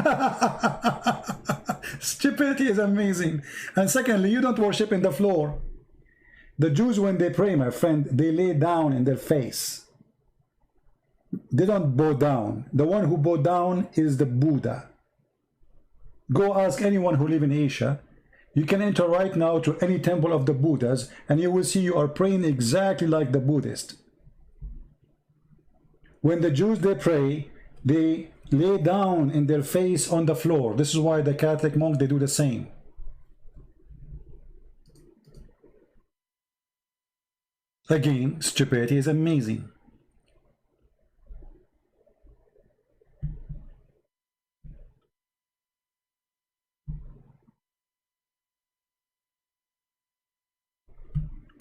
Stupidity is amazing. And secondly, you don't worship in the floor. The Jews, when they pray, my friend, they lay down in their face. They don't bow down. The one who bow down is the Buddha. Go ask anyone who live in Asia. You can enter right now to any temple of the Buddhas, and you will see you are praying exactly like the Buddhist. When the Jews, they pray, they lay down in their face on the floor. This is why the Catholic monk, they do the same. Again, stupidity is amazing.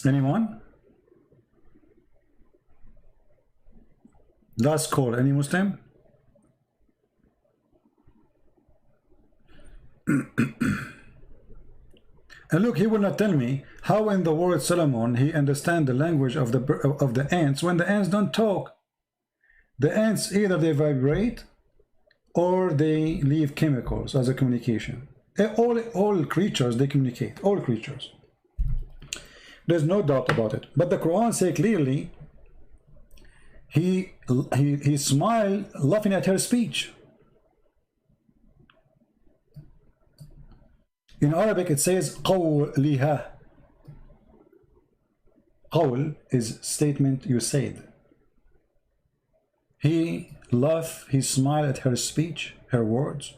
Anyone? Last call. Any Muslim? And look, he will not tell me how in the word Solomon he understand the language of the ants when the ants don't talk. The ants, either they vibrate or they leave chemicals as a communication. All creatures, they communicate, all creatures. There's no doubt about it. But the Quran says clearly, he smiled laughing at her speech. In Arabic it says قَوْلِهَا. قول is statement you said. He laughed, he smiled at her speech, her words.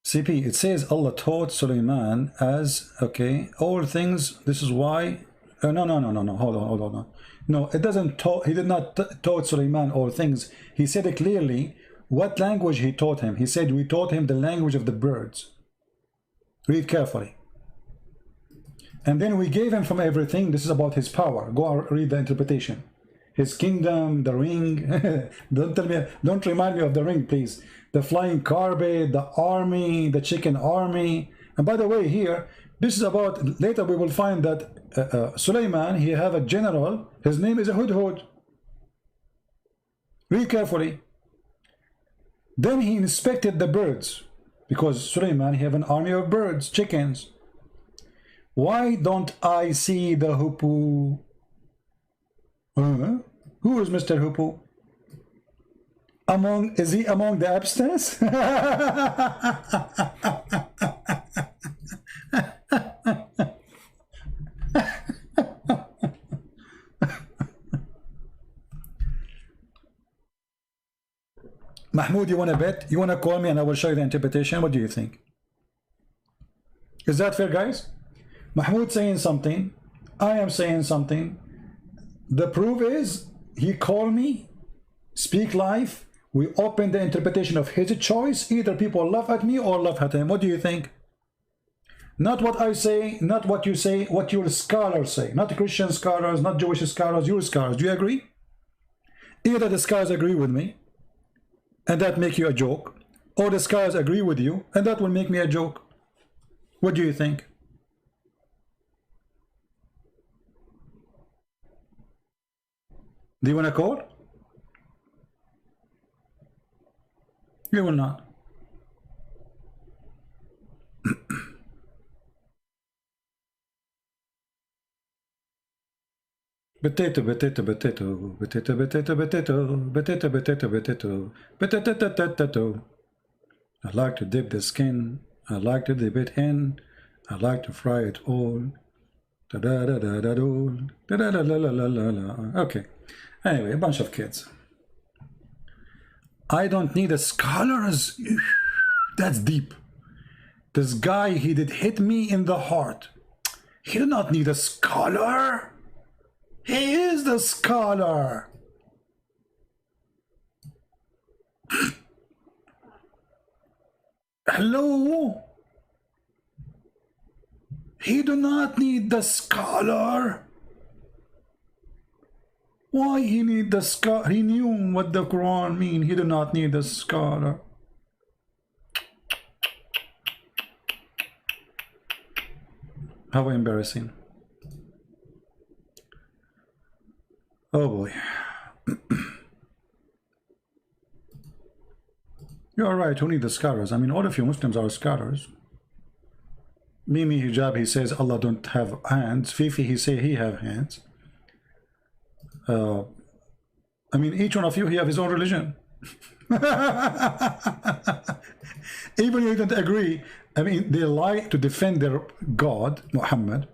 CP, it says Allah taught Sulaiman as, okay, all things, this is why, no, hold on. No, it doesn't taught, he did not taught Sulaiman all things. He said it clearly, what language he taught him. He said, we taught him the language of the birds. Read carefully. And then we gave him from everything. This is about his power. Go read the interpretation. His kingdom, the ring. Don't remind me of the ring, please. The flying carpet, the army, the chicken army. And by the way, here, this is about, later we will find that Sulaiman, he have a general, his name is a Hudhud. Read carefully. Then he inspected the birds, because Sulaiman, he have an army of birds, chickens. Why don't I see the hoopoe? Who is Mr. Hoopoe? Is he among the abstinence? Mahmoud, you want to bet? You want to call me and I will show you the interpretation? What do you think? Is that fair, guys? Mahmoud saying something, I am saying something. The proof is, he called me, speak live, we open the interpretation of his choice. Either people laugh at me or laugh at him. What do you think? Not what I say, not what you say, what your scholars say. Not the Christian scholars, not Jewish scholars, your scholars. Do you agree? Either the scholars agree with me, and that make you a joke, or the scholars agree with you, and that will make me a joke. What do you think? Do you want to call? You will not. Potato, potato, potato, potato, potato, potato, potato, potato, potato, potato, potato. I like to dip the skin. I like to dip it in. I like to fry it all. Da da da da da da da da la la la la la. Okay. Anyway, a bunch of kids. I don't need a scholars. That's deep. This guy, he did hit me in the heart. He did not need a scholar. He is the scholar. Hello? He do not need the scholar. Why he need the scholar? He knew what the Quran mean. He do not need the scholar. How embarrassing. Oh boy. You're right, who need the scholars? I mean, all of you Muslims are scholars. Mimi Hijab, he says Allah don't have hands. Fifi, he say he have hands. I mean, each one of you, he have his own religion. Even if you don't agree, I mean, they lie to defend their God, Muhammad,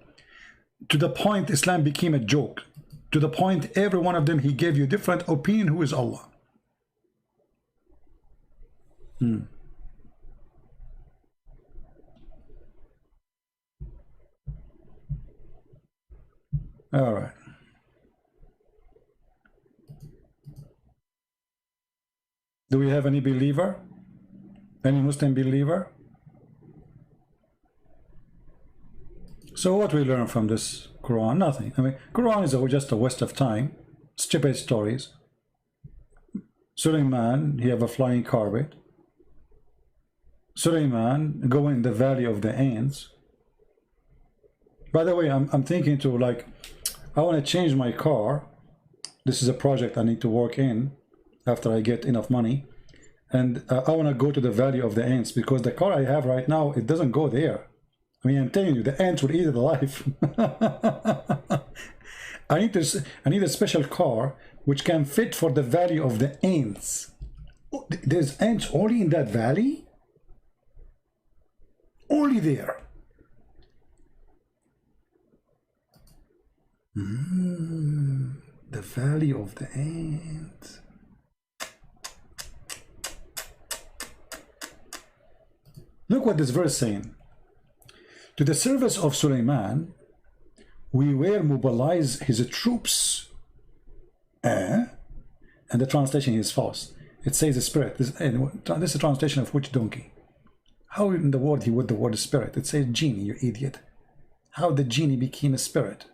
to the point Islam became a joke. To the point every one of them, he gave you different opinion who is Allah. All right. Do we have any believer? Any Muslim believer? So what we learn from this Quran? Nothing. I mean, Quran is just a waste of time. Stupid stories. Sulaiman, he have a flying carpet. Sulaiman going in the valley of the ants. By the way, I'm thinking to, like, I want to change my car. This is a project I need to work in after I get enough money. And I want to go to the valley of the ants, because the car I have right now, it doesn't go there. I mean, I'm telling you, the ants will eat it alive. I need a special car which can fit for the valley of the ants. Oh, there's ants only in that valley? Only there. The valley of the ants. Look what this verse is saying. To the service of Suleiman, we will mobilize his troops. And the translation is false. It says the spirit. This is a translation of which donkey? How in the world he would the word spirit? It says genie, you idiot. How the genie became a spirit?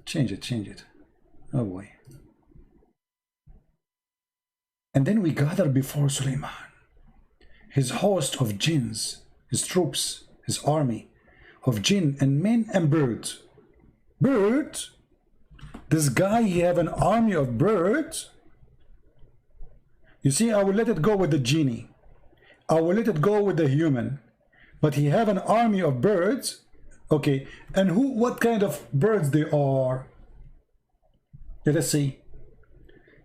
Change it, change it. Oh boy. And then we gather before Suleiman, his host of jinns, his troops, his army of jinn and men and birds. Birds? This guy, he have an army of birds? You see, I will let it go with the genie. I will let it go with the human. But he have an army of birds. Okay, and what kind of birds they are? Let us see.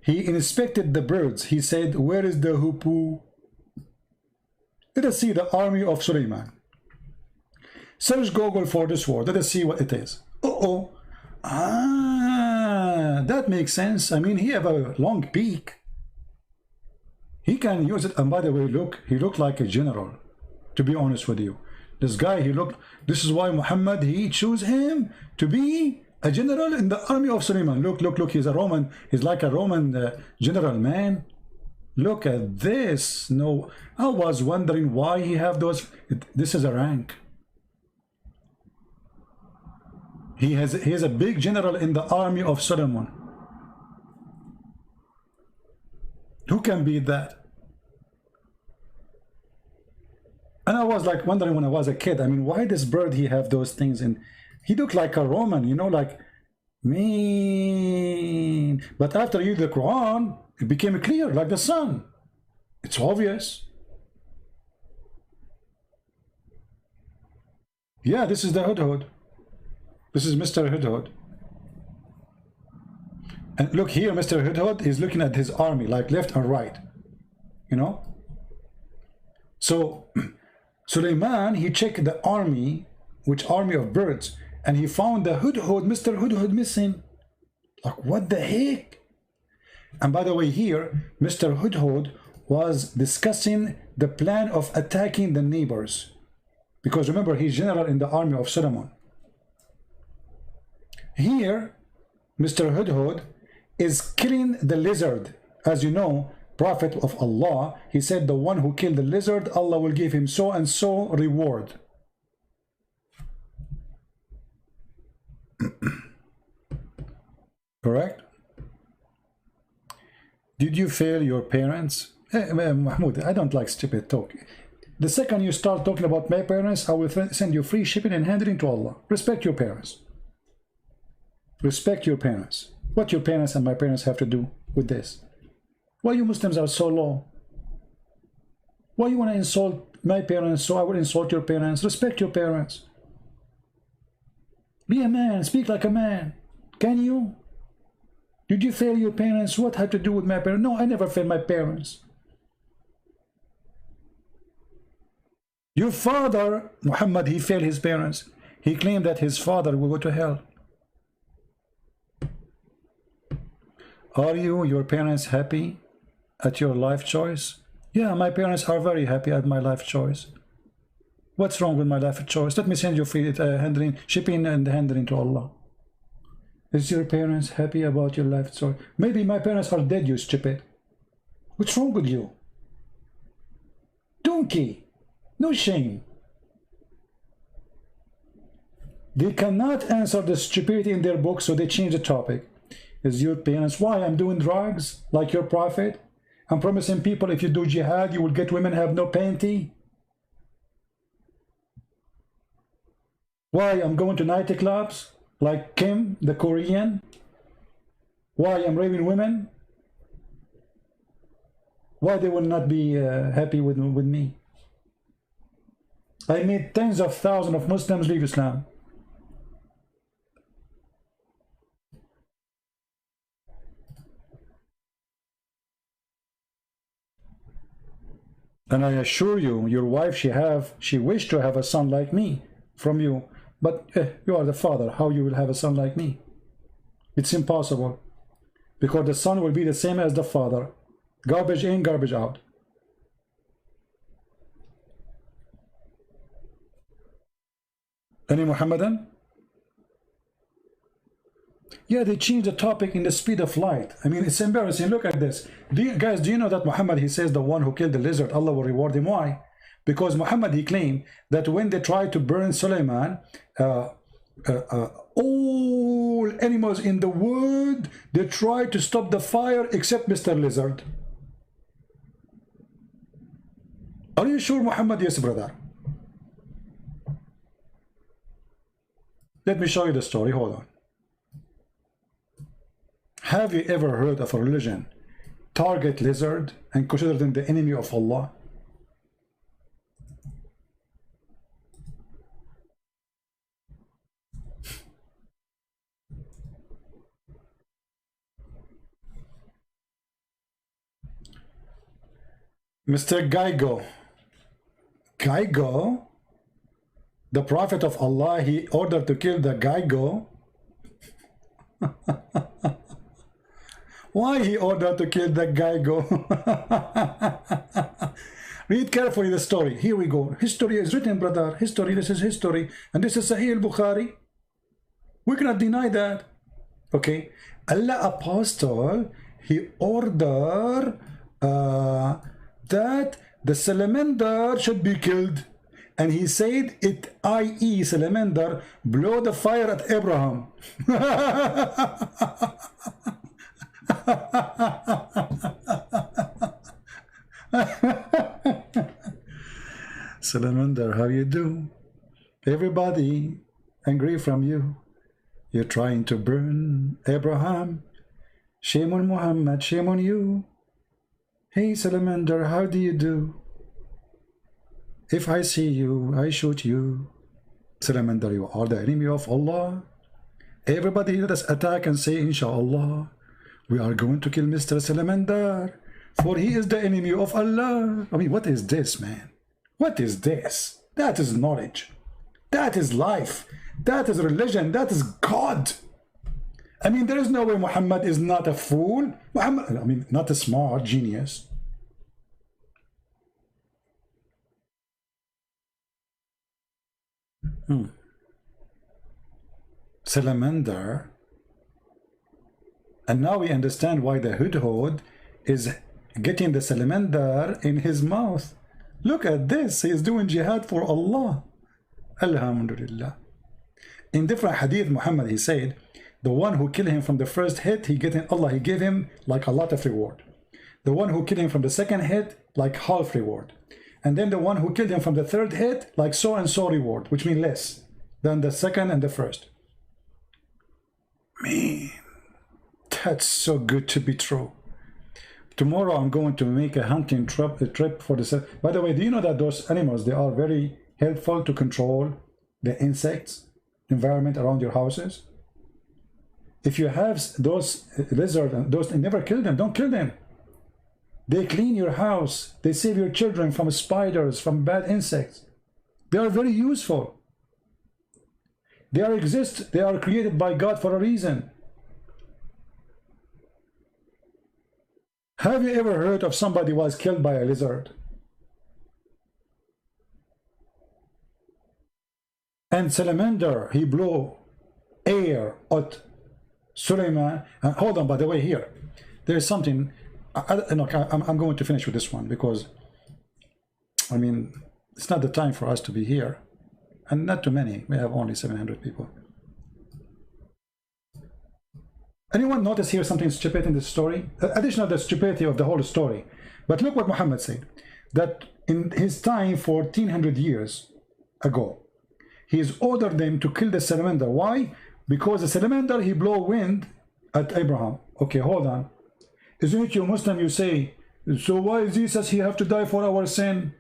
He inspected the birds. He said, where is the hoopoe? Let us see the army of Suleiman. Search Google for this word. Let us see what it is. Uh-oh. Ah, that makes sense. I mean, he have a long beak. He can use it. And by the way, look, he looked like a general, to be honest with you. This guy, this is why Muhammad, he chose him to be a general in the army of Suleiman. Look, look, look, he's a Roman. He's like a Roman general, man. Look at this. No, I was wondering why he have those. This is a rank. He is a big general in the army of Solomon. Who can beat that? And I was like wondering when I was a kid, I mean, why this bird, he have those things? And he looked like a Roman, you know, like, mean. But after you read the Quran, it became clear, like the sun. It's obvious. Yeah, this is the Hudhud. This is Mr. Hudhud. And look here, Mr. Hudhud is looking at his army, like left and right, you know. So Suleiman, he checked the army, which army of birds, and he found the Hudhud, Mr. Hudhud missing. Like, what the heck? And by the way, here, Mr. Hudhud was discussing the plan of attacking the neighbors. Because remember, he's general in the army of Solomon. Here, Mr. Hudhud is killing the lizard. As you know, Prophet of Allah, he said the one who killed the lizard, Allah will give him so and so reward. Correct? Did you fail your parents? Mahmoud, I don't like stupid talk. The second you start talking about my parents, I will send you free shipping and handling to Allah. Respect your parents. Respect your parents. What your parents and my parents have to do with this? Why you Muslims are so low? Why you want to insult my parents so I will insult your parents? Respect your parents. Be a man. Speak like a man. Can you? Did you fail your parents? What had to do with my parents? No, I never failed my parents. Your father, Muhammad, he failed his parents. He claimed that his father will go to hell. Are you, your parents, happy at your life choice? Yeah, my parents are very happy at my life choice. What's wrong with my life choice? Let me send you free handling, shipping and handling to Allah. Is your parents happy about your life choice? Maybe my parents are dead, you stupid. What's wrong with you? Donkey. No shame. They cannot answer the stupidity in their book, so they change the topic. Is your parents, why I'm doing drugs like your prophet? I'm promising people if you do jihad, you will get women have no panty. Why I'm going to nightclubs like Kim, the Korean? Why I'm raping women? Why they will not be happy with me? I made tens of thousands of Muslims leave Islam. And I assure you, your wife, she wished to have a son like me from you. But you are the father. How you will have a son like me? It's impossible. Because the son will be the same as the father. Garbage in, garbage out. Any Muhammadan? Yeah, they changed the topic in the speed of light. I mean, it's embarrassing. Look at this. Guys, do you know that Muhammad, he says the one who killed the lizard, Allah will reward him. Why? Because Muhammad, he claimed that when they tried to burn Suleiman, all animals in the world, they tried to stop the fire except Mr. Lizard. Are you sure, Muhammad? Yes, brother. Let me show you the story. Hold on. Have you ever heard of a religion target lizard and consider them the enemy of Allah? Mr. Geigo, the Prophet of Allah, he ordered to kill the Geigo. Why he ordered to kill the Geigo? Read carefully the story. Here we go. History is written, brother. History, this is history. And this is Sahih al-Bukhari. We cannot deny that. Okay. Allah Apostle, he ordered that the salamander should be killed. And he said, it, i.e. salamander, blow the fire at Abraham. Salamander, how you do? Everybody angry from you. You're trying to burn Abraham. Shame on Muhammad, shame on you. Hey Salamander, how do you do? If I see you, I shoot you. Salamander, you are the enemy of Allah. Everybody let us attack and say, Inshallah, we are going to kill Mr. Salamander, for he is the enemy of Allah. I mean, what is this, man? What is this? That is knowledge. That is life. That is religion. That is God. I mean, there is no way Muhammad is not a fool. Muhammad, I mean, not a smart genius. Salamander. And now we understand why the Hudhud is getting the salamander in his mouth. Look at this. He is doing jihad for Allah. Alhamdulillah. In different hadith, Muhammad, he said, the one who killed him from the first hit, he gave him like a lot of reward. The one who killed him from the second hit, like half reward. And then the one who killed him from the third hit, like so and so reward, which means less than the second and the first. Man, that's so good to be true. Tomorrow I'm going to make a hunting trip for the... By the way, do you know that those animals, they are very helpful to control the insects, environment around your houses? If you have those lizards, those, never kill them, don't kill them. They clean your house. They save your children from spiders, from bad insects. They are very useful. They are created by God for a reason. Have you ever heard of somebody who was killed by a lizard? And Salamander, he blew air at Suleiman. Hold on, by the way, here. There's something... I'm going to finish with this one because, I mean, it's not the time for us to be here. And not too many. We have only 700 people. Anyone notice here something stupid in this story? Additional to the stupidity of the whole story. But look what Muhammad said. That in his time, 1400 years ago, he's ordered them to kill the salamander. Why? Because the salamander, he blow wind at Abraham. Okay, hold on. Isn't it you Muslim, you say, so why is Jesus, he have to die for our sin?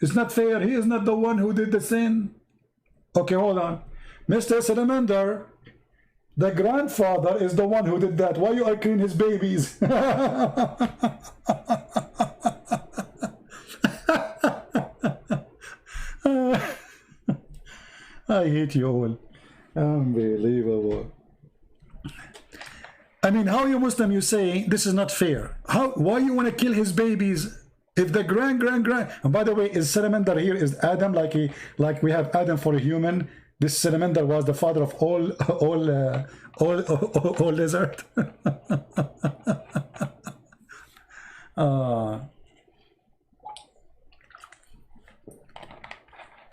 It's not fair. He is not the one who did the sin. Okay, hold on. Mr. Salamander, the grandfather is the one who did that. Why you are killing his babies? I hate you all. Unbelievable. I mean, how you Muslim, you say this is not fair? Why you want to kill his babies if the grand, and by the way, is salamander here is Adam, like we have Adam for a human? This salamander was the father of all lizard.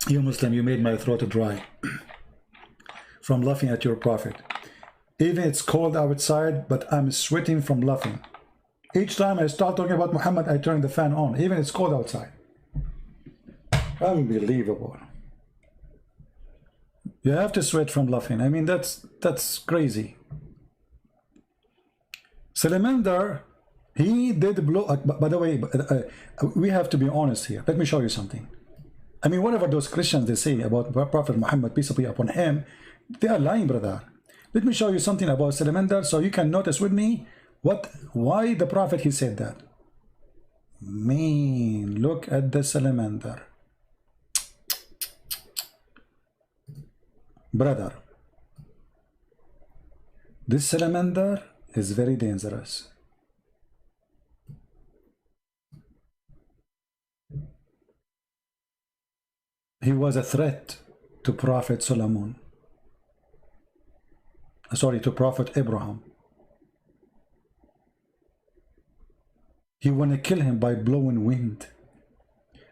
You Muslim, you made my throat dry from laughing at your prophet. Even it's cold outside, but I'm sweating from laughing. Each time I start talking about Muhammad, I turn the fan on. Even it's cold outside. Unbelievable. You have to sweat from laughing. I mean, that's crazy. Salamander, he did blow. By the way, we have to be honest here. Let me show you something. I mean, whatever those Christians they say about Prophet Muhammad, peace be upon him, they are lying, brother. Let me show you something about salamander so you can notice with me why the Prophet he said that. Man, look at the salamander. Brother, this salamander is very dangerous. He was a threat to Prophet Solomon. Sorry, to Prophet Abraham. He want to kill him by blowing wind.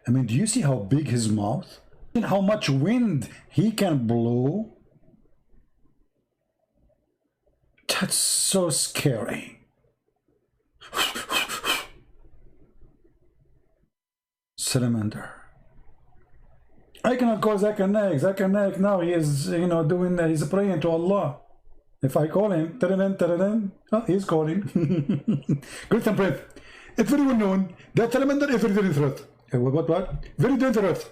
I mean, do you see how big his mouth? And how much wind he can blow? That's so scary. Salamander. I cannot call Zakir Naik. Zakir Naik now he is, he's praying to Allah. If I call him, oh, he's calling. Great and breath. It's very well known that salamander is very dangerous. What? Very dangerous.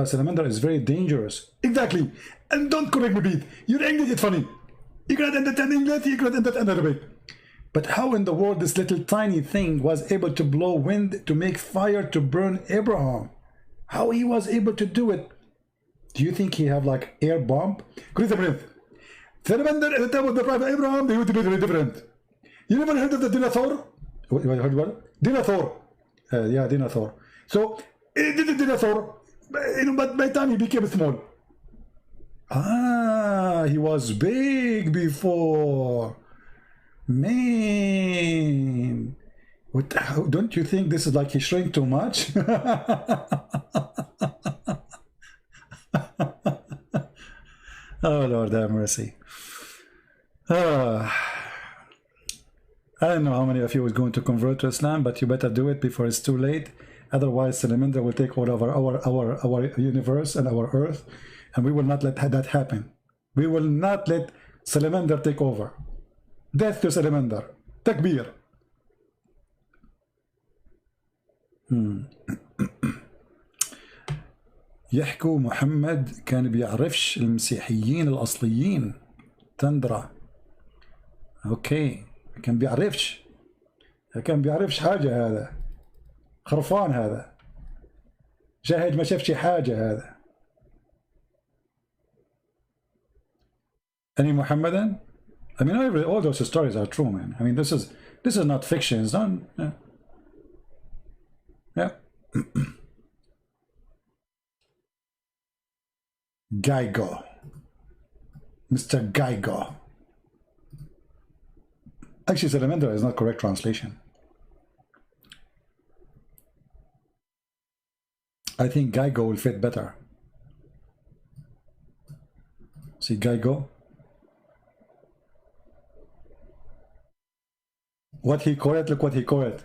Salamander is very dangerous. Exactly. And don't correct me, Pete. Your English is funny. You cannot understand English, you cannot understand Arabic. But how in the world this little tiny thing was able to blow wind to make fire to burn Abraham? How he was able to do it? Do you think he have like air bomb? Great and breath. Salamander at the time of the Prophet Abraham, they would be very different. You never heard of the dinosaur? What, heard what? Dinosaur. Yeah, dinosaur. So, the dinosaur, but by the time he became small. He was big before. Man. Don't you think this is like he shrank too much? Oh, Lord have mercy. I don't know how many of you is going to convert to Islam, but you better do it before it's too late. Otherwise, salamander will take over our universe and our earth, and we will not let that happen. We will not let salamander take over. Death to salamander. Takbir. يحكوا محمد كان بيعرفش المسيحيين الأصليين تندرا. اوكي كان بيعرفش حاجة، هذا خرفان، هذا جاهد ما شافش حاجة. هذا any Muhammadan? I mean, all those stories are true, man. I mean, this is not fiction. It's not. Yeah. Geigo. Mr. Geigo. Actually, salamander is not correct translation. I think Geigo will fit better. See Geigo? What he called it, look what he called it.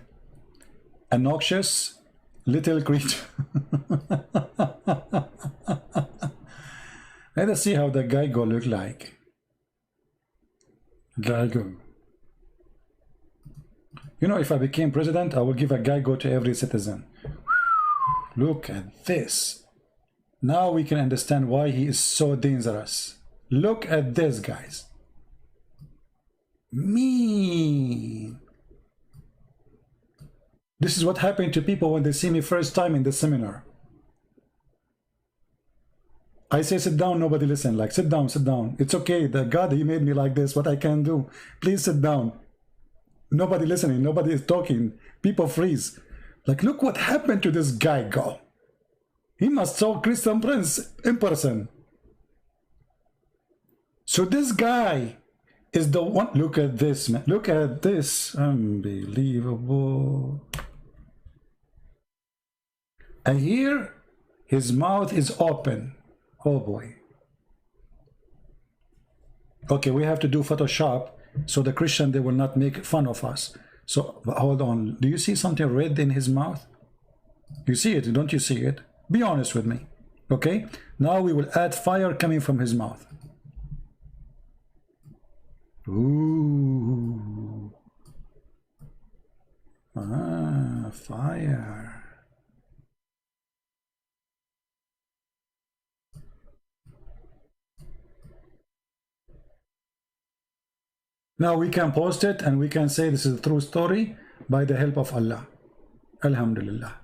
A noxious little creature. Let us see how the guy go look like. Guy go. You know, if I became president, I will give a guy go to every citizen. Look at this. Now we can understand why he is so dangerous. Look at this, guys. Me. This is what happened to people when they see me first time in the seminar. I say sit down, nobody listen. Like sit down, sit down. It's okay. The God, he made me like this. What I can do? Please sit down. Nobody listening. Nobody is talking. People freeze. Like look what happened to this guy. Go. He must saw Christian Prince in person. So this guy is the one. Look at this, man. Look at this. Unbelievable. And here, his mouth is open. Oh boy. Okay, we have to do Photoshop so the Christian, they will not make fun of us. So hold on. Do you see something red in his mouth? You see it, don't you see it? Be honest with me. Okay, now we will add fire coming from his mouth. Ooh. Ah, fire. Now we can post it and we can say this is a true story by the help of Allah. Alhamdulillah.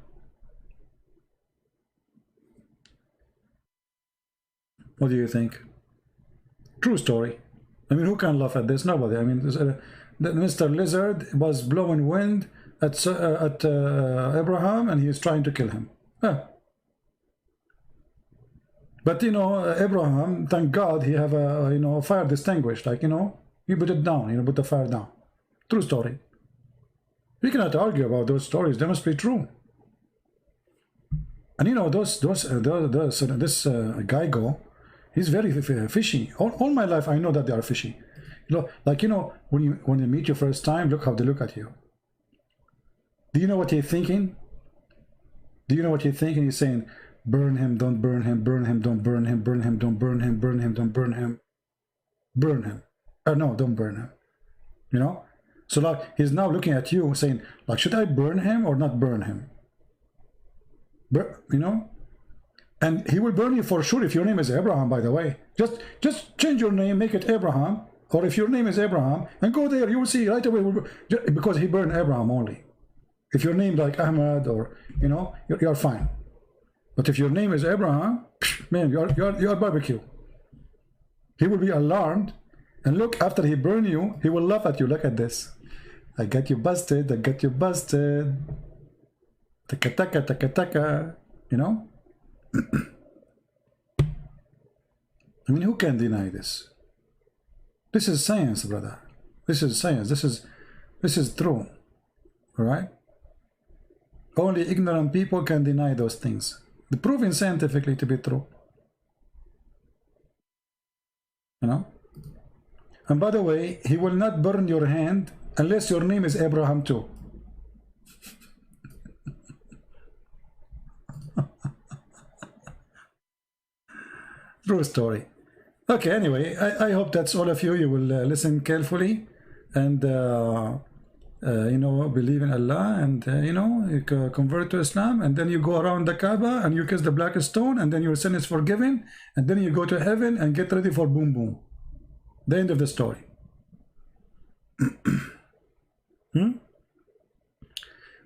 What do you think? True story. I mean, who can laugh at this? Nobody. I mean, Mr. Lizard was blowing wind at Abraham and he is trying to kill him. Huh. But you know, Abraham, thank God, he have a fire distinguished. Like he put it down. Put the fire down. True story. We cannot argue about those stories. They must be true. And this guy go. He's very fishy. All my life, I know that they are fishy. When you meet your first time, look how they look at you. Do you know what he's thinking? Do you know what he's thinking? He's saying, burn him, don't burn him, burn him, don't burn him, burn him, don't burn him, burn him, don't burn him, burn him. No, don't burn him. So like he's now looking at you saying, like, should I burn him or not burn him? And he will burn you for sure if your name is Abraham, by the way. Just change your name, make it Abraham. Or if your name is Abraham, and go there, you will see right away. Because he burned Abraham only. If your name like Ahmad or, you're fine. But if your name is Abraham, man, you're barbecue. He will be alarmed. And look, after he burn you, he will laugh at you. Look at this. I got you busted. I got you busted. Taka taka taka taka. I mean, who can deny this? This is science, brother. This is science. This is true. All right? Only ignorant people can deny those things. They're proven scientifically to be true. And by the way, he will not burn your hand unless your name is Abraham too. True story. Okay, anyway, I hope that's all of you. You will listen carefully and, believe in Allah and, you convert to Islam, and then you go around the Kaaba and you kiss the black stone, and then your sin is forgiven, and then you go to heaven and get ready for boom boom. The end of the story.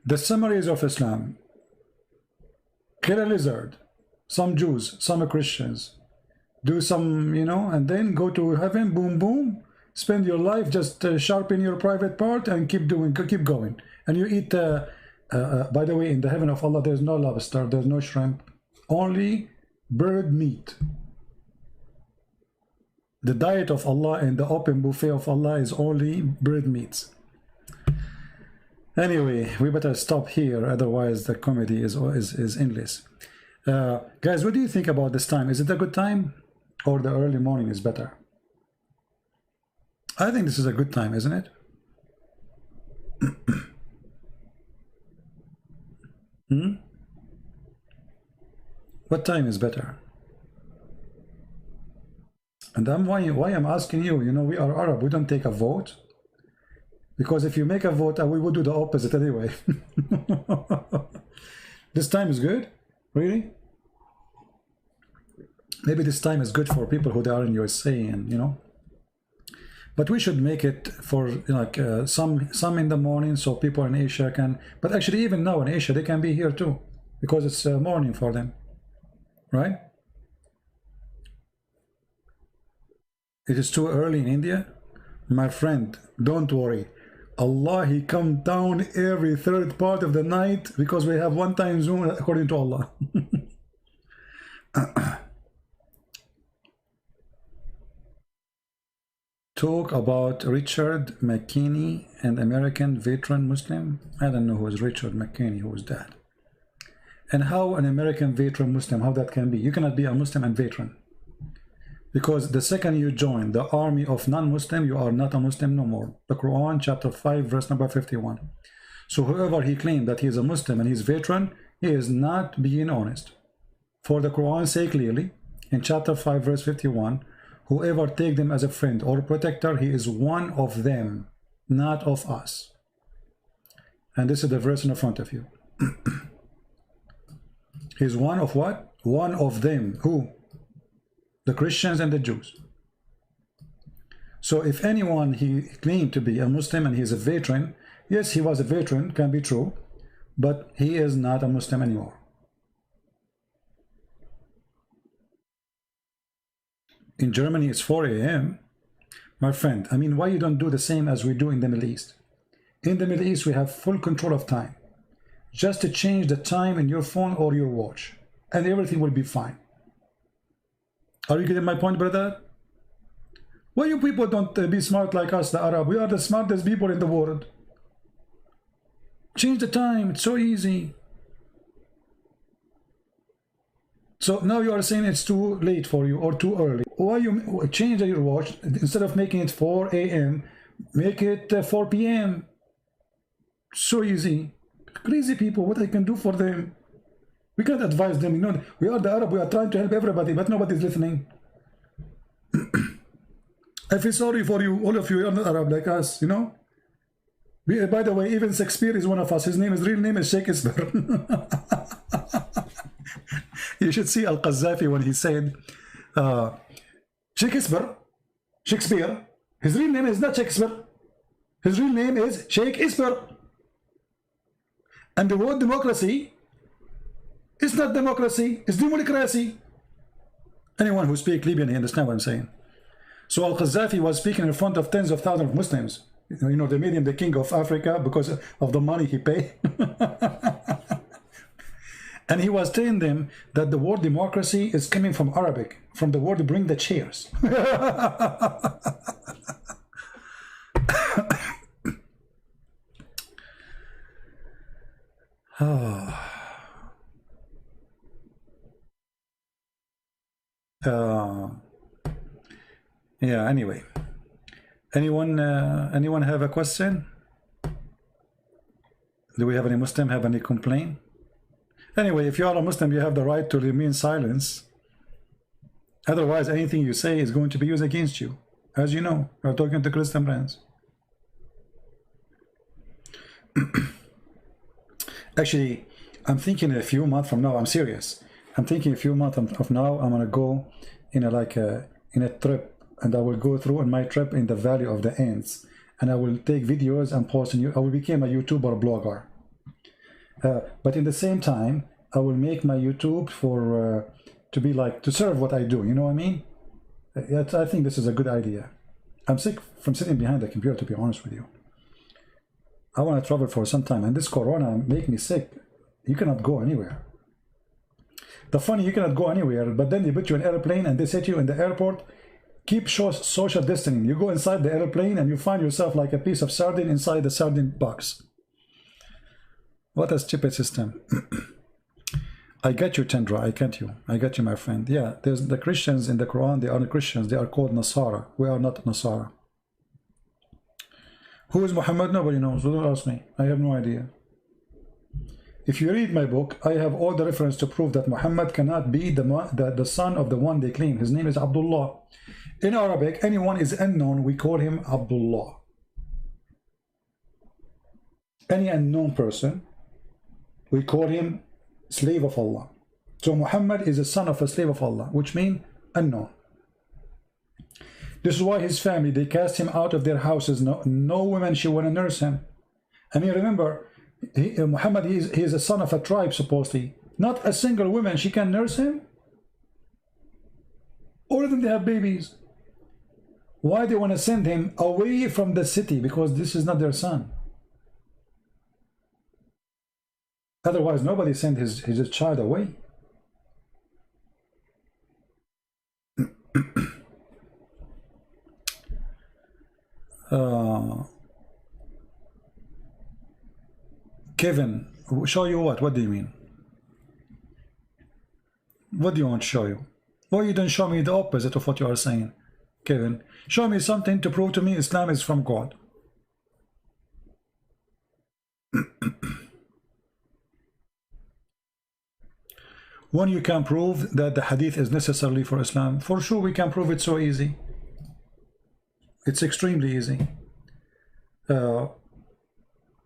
The summaries of Islam. Kill a lizard. Some Jews, some Christians. Do some, and then go to heaven, boom, boom. Spend your life just sharpen your private part and keep going. And you eat, by the way, in the heaven of Allah, there's no lobster, there's no shrimp, only bird meat. The diet of Allah and the open buffet of Allah is only bird meats. Anyway, we better stop here, otherwise the comedy is endless. Guys, what do you think about this time? Is it a good time? Or the early morning is better? I think this is a good time, isn't it? What time is better? And why I'm asking you, you know, we are Arab, we don't take a vote. Because if you make a vote, we would do the opposite anyway. This time is good? Really? Maybe this time is good for people who are in USA, and you know. But we should make it for, you know, like some in the morning, so people in Asia can. But actually, even now in Asia, they can be here too, because it's morning for them, right? It is too early in India, my friend. Don't worry. Allah, He come down every third part of the night because we have one time zone according to Allah. Talk about Richard McKinney, an American veteran Muslim. I don't know who is Richard McKinney, who is that? And how an American veteran Muslim, how that can be? You cannot be a Muslim and veteran. Because the second you join the army of non-Muslim, you are not a Muslim no more. The Quran, chapter 5, verse number 51. So whoever he claimed that he is a Muslim and he's veteran, he is not being honest. For the Quran say clearly, in chapter 5, verse 51, whoever take them as a friend or protector, he is one of them, not of us. And this is the verse in the front of you. He's one of what? One of them. Who? The Christians and the Jews. So if anyone he claimed to be a Muslim and he's a veteran, yes, he was a veteran, can be true, but he is not a Muslim anymore. In Germany, it's 4 a.m. My friend, I mean, why you don't do the same as we do in the Middle East? In the Middle East, we have full control of time. Just to change the time in your phone or your watch, and everything will be fine. Are you getting my point, brother? Why you people don't be smart like us, the Arab? We are the smartest people in the world. Change the time, it's so easy. So now you are saying it's too late for you or too early. Why you change your watch? Instead of making it 4 a.m., make it 4 p.m. So easy. Crazy people, what I can do for them? We can't advise them. You know, we are the Arab, we are trying to help everybody, but nobody's listening. I feel sorry for you, all of you are not Arab like us, you know. By the way, even Shakespeare is one of us. His real name is Shakespeare. You should see Al-Qaddafi when he said, Shakespeare, his real name is not Shakespeare. His real name is Shakespeare. And the word democracy is not democracy, it's democracy. Anyone who speaks Libyan, he understand what I'm saying. So Al-Qaddafi was speaking in front of tens of thousands of Muslims. You know, they made him the king of Africa because of the money he paid. And he was telling them that the word democracy is coming from Arabic, from the word bring the chairs. Yeah, anyway. Anyone have a question? Do we have any Muslim have any complaint? Anyway, if you are a Muslim, you have the right to remain silent. Otherwise, anything you say is going to be used against you. As you know, we're talking to Christian friends. Actually, I'm thinking a few months from now, I'm serious. I'm thinking a few months of now, I'm gonna go in a trip, and I will go through in my trip in the Valley of the Ants, and I will take videos and post on you. I will become a YouTuber blogger. But in the same time, I will make my YouTube for to be like to serve what I do. You know what I mean? I think this is a good idea. I'm sick from sitting behind the computer, to be honest with you. I want to travel for some time, and this Corona make me sick. You cannot go anywhere. The funny, you cannot go anywhere, but then they put you in an airplane and they set you in the airport. Keep social distancing. You go inside the airplane and you find yourself like a piece of sardine inside the sardine box. What a stupid system. I get you, Chandra. I get you. I get you, my friend. Yeah, there's the Christians in the Quran. They are Christians. They are called Nasara. We are not Nasara. Who is Muhammad? Nobody knows. Don't ask me. I have no idea. If you read my book, I have all the reference to prove that Muhammad cannot be the son of the one they claim. His name is Abdullah. In Arabic, anyone is unknown, we call him Abdullah. Any unknown person, we call him slave of Allah. So Muhammad is a son of a slave of Allah, which means unknown. This is why his family, they cast him out of their houses. No women should want to nurse him. I mean, remember, Muhammad, he is a son of a tribe, supposedly. Not a single woman, she can nurse him. All of them, they have babies. Why they want to send him away from the city? Because this is not their son. Otherwise, nobody sent his child away. Kevin, show you what? What do you mean? What do you want to show you? Why you don't show me the opposite of what you are saying, Kevin? Show me something to prove to me Islam is from God. When you can prove that the hadith is necessarily for Islam, for sure we can prove it so easy. It's extremely easy.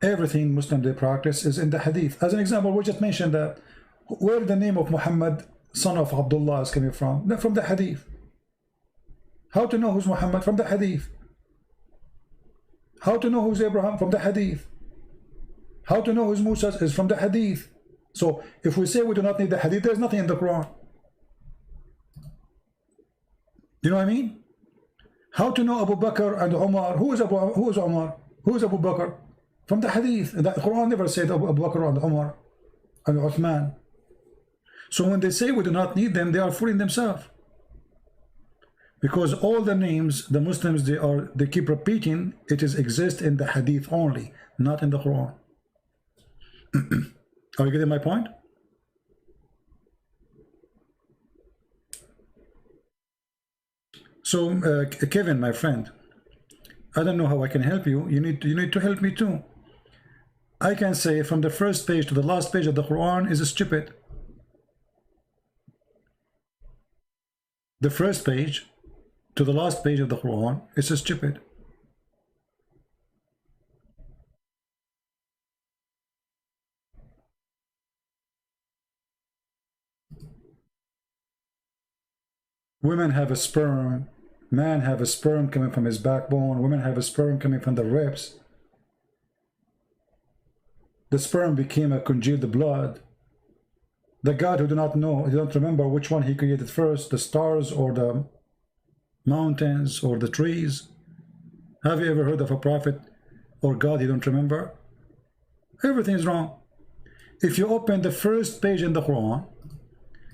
Everything Muslim they practice is in the hadith. As an example, we just mentioned that where the name of Muhammad, son of Abdullah, is coming from? From the hadith. How to know who's Muhammad? From the hadith. How to know who's Abraham? From the hadith. How to know who's Musa? Is from the hadith. So if we say we do not need the hadith, there's nothing in the Quran. You know what I mean? How to know Abu Bakr and Umar? Who is Umar? Who is Abu Bakr? From the hadith. The Quran never said Abu Bakr and Umar and Uthman. So when they say we do not need them, they are fooling themselves. Because all the names the Muslims they keep repeating, it is exist in the hadith only, not in the Quran. Are you getting my point? So Kevin, my friend, I don't know how I can help you. You need to help me too. I can say from the first page to the last page of the Quran is stupid. The first page to the last page of the Quran is stupid. Women have a sperm, man have a sperm coming from his backbone, women have a sperm coming from the ribs. The sperm became a congealed blood. The God who do not know, he don't remember which one he created first, the stars or the mountains or the trees. Have you ever heard of a prophet or God you don't remember? Everything is wrong. If you open the first page in the Quran,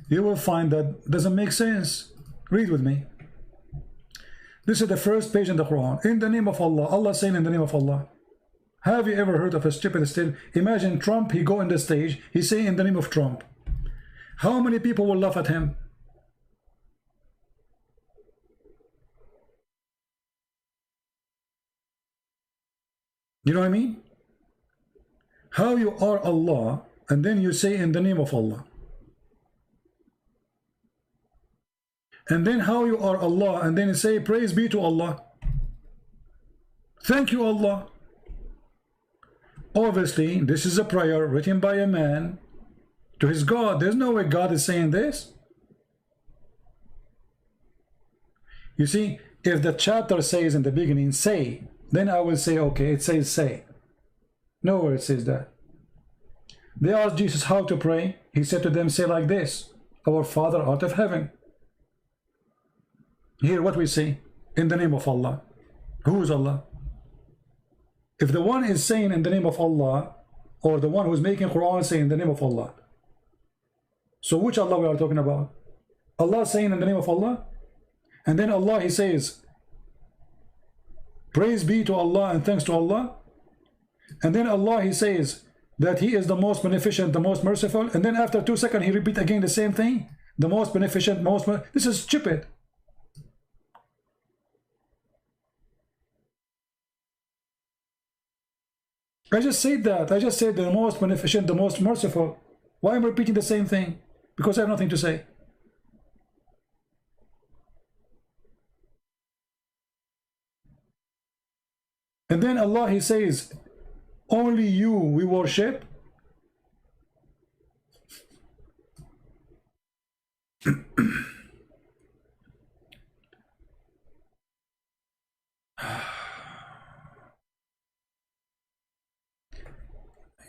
you will find that doesn't make sense. Read with me. This is the first page in the Quran. In the name of Allah. Allah saying in the name of Allah. Have you ever heard of a stupid still? Imagine Trump, he go on the stage, he say in the name of Trump. How many people will laugh at him? You know what I mean? How you are Allah and then you say in the name of Allah. And then how you are Allah and then you say praise be to Allah. Thank you Allah. Obviously this is a prayer written by a man to his God. There's no way God is saying this. You see, if the chapter says in the beginning say, then I will say okay, it says say. Nowhere it says that. They asked Jesus how to pray. He said to them, say like this, our Father art of heaven. Here what we say, in the name of Allah. Who is Allah? If the one is saying in the name of Allah, or the one who is making Quran saying in the name of Allah, so which Allah we are talking about? Allah saying in the name of Allah, and then Allah he says praise be to Allah and thanks to Allah, and then Allah he says that he is the most beneficent, the most merciful, and then after 2 seconds he repeat again the same thing, the most beneficent, this is stupid. I just said that. I just said the most beneficent, the most merciful. Why am I repeating the same thing? Because I have nothing to say. And then Allah, He says, only you we worship.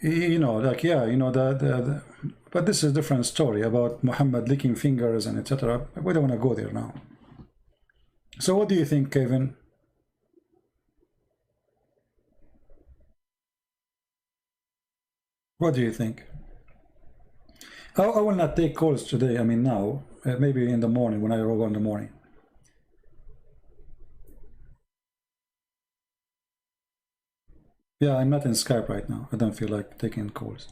You know, like, yeah, you know, but this is a different story about Muhammad licking fingers and etc. We don't want to go there now. So what do you think, Kevin? What do you think? I will not take calls today. I mean, now, maybe in the morning when I roll in the morning. Yeah, I'm not in Skype right now. I don't feel like taking calls.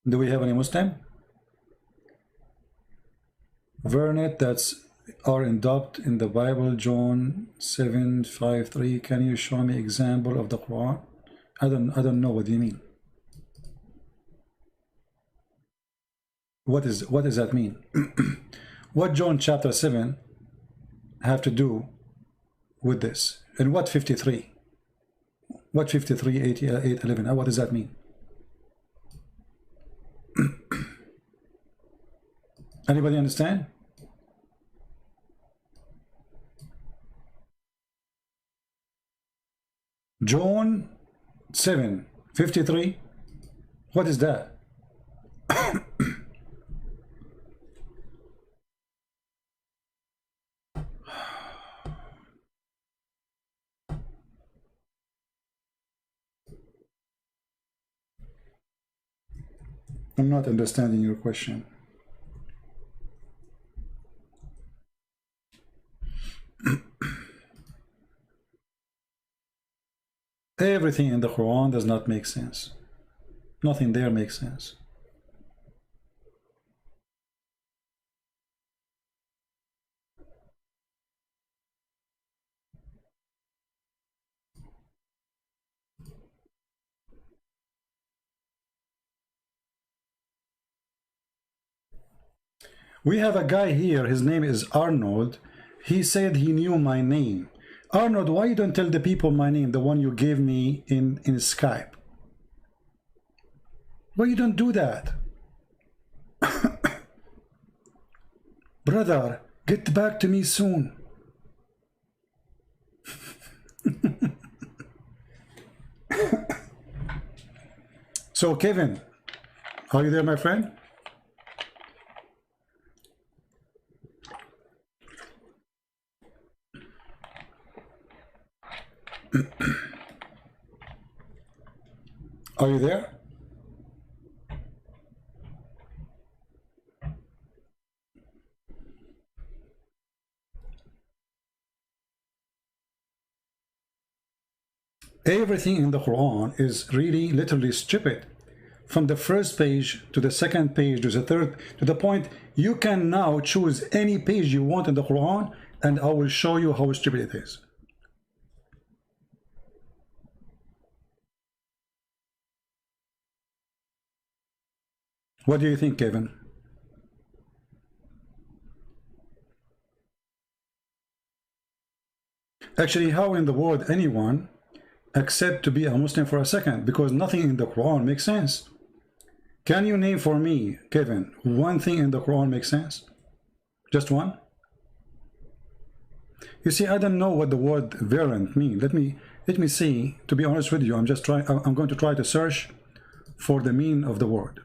Do we have any Muslim? Vernet, that's are adopt in the Bible, John 7:5-3. Can you show me example of the Quran? I don't know what you mean. What does that mean? What John chapter 7 have to do with this? And what 53? What 53, 8, 11? What does that mean? Anybody understand? John 7:53. What is that? I'm not understanding your question. Everything in the Quran does not make sense. Nothing there makes sense. We have a guy here, his name is Arnold. He said he knew my name. Arnold, why you don't tell the people my name, the one you gave me in Skype? Why you don't do that? Brother, get back to me soon. So Kevin, are you there, my friend? Are you there? Everything in the Quran is really literally stupid. From the first page to the second page to the third, to the point you can now choose any page you want in the Quran, and I will show you how stupid it is. What do you think, Kevin? Actually, how in the world anyone accept to be a Muslim for a second? Because nothing in the Quran makes sense. Can you name for me, Kevin, one thing in the Quran makes sense? Just one? You see, I don't know what the word variant means. Let me see. To be honest with you, I'm going to try to search for the meaning of the word.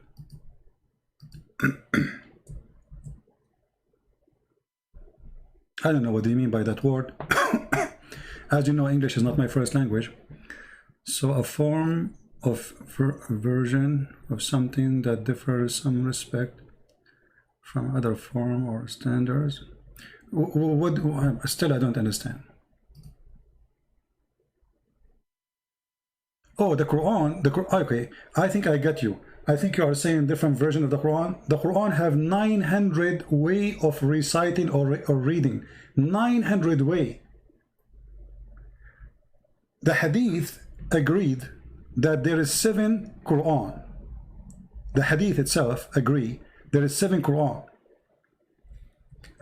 I don't know what do you mean by that word. As you know, English is not my first language. So a form of version of something that differs some respect from other form or standards. Still I don't understand. Oh, the Quran, okay, I think I get you. I think you are saying different version of the Quran. The Quran have 900 way of reciting or reading. 900 way. The Hadith agreed that there is 7 Quran. The Hadith itself agree there is 7 Quran.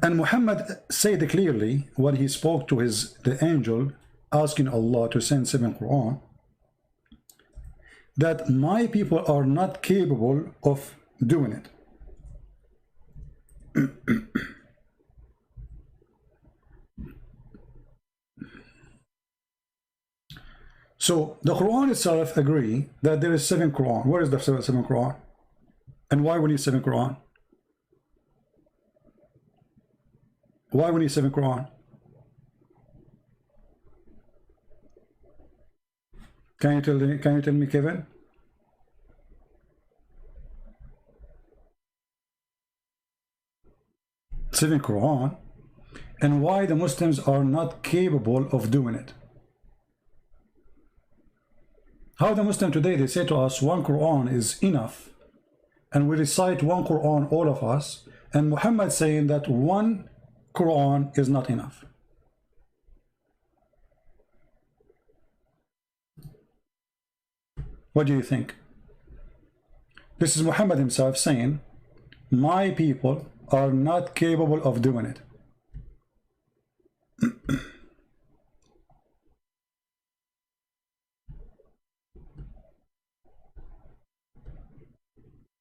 And Muhammad said clearly when he spoke to the angel asking Allah to send 7 Quran, that my people are not capable of doing it. So the Quran itself agree that there is 7 Quran. Where is the 7 Quran? And why we need 7 Quran? Why we need 7 Quran? Can you tell me, Kevin? Seven Quran, and why the Muslims are not capable of doing it. How the Muslim today, they say to us 1 Quran is enough, and we recite 1 Quran, all of us, and Muhammad saying that 1 Quran is not enough. What do you think? This is Muhammad himself saying, my people are not capable of doing it.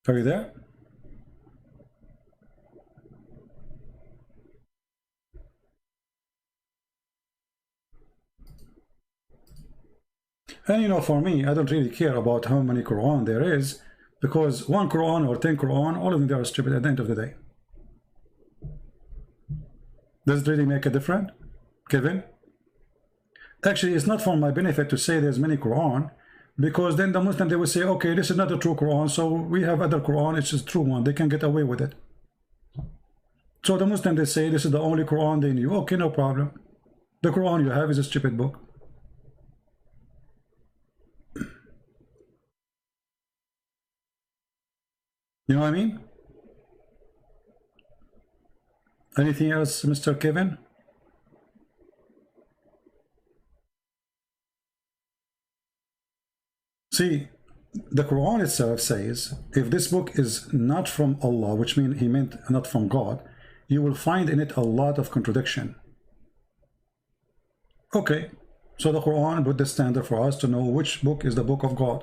Are you there? And you know, for me, I don't really care about how many Quran there is, because 1 Quran or 10 Quran, all of them, they are stupid at the end of the day. Does it really make a difference, Kevin? Actually, it's not for my benefit to say there's many Quran, because then the Muslim, they will say, okay, this is not a true Quran, so we have other Quran, it's just true one, they can get away with it. So the Muslim, they say this is the only Quran they knew. Okay, no problem. The Quran you have is a stupid book. You know what I mean? Anything else, Mr. Kevin? See, the Quran itself says, if this book is not from Allah, which means he meant not from God, you will find in it a lot of contradiction. Okay, so the Quran put the standard for us to know which book is the book of God.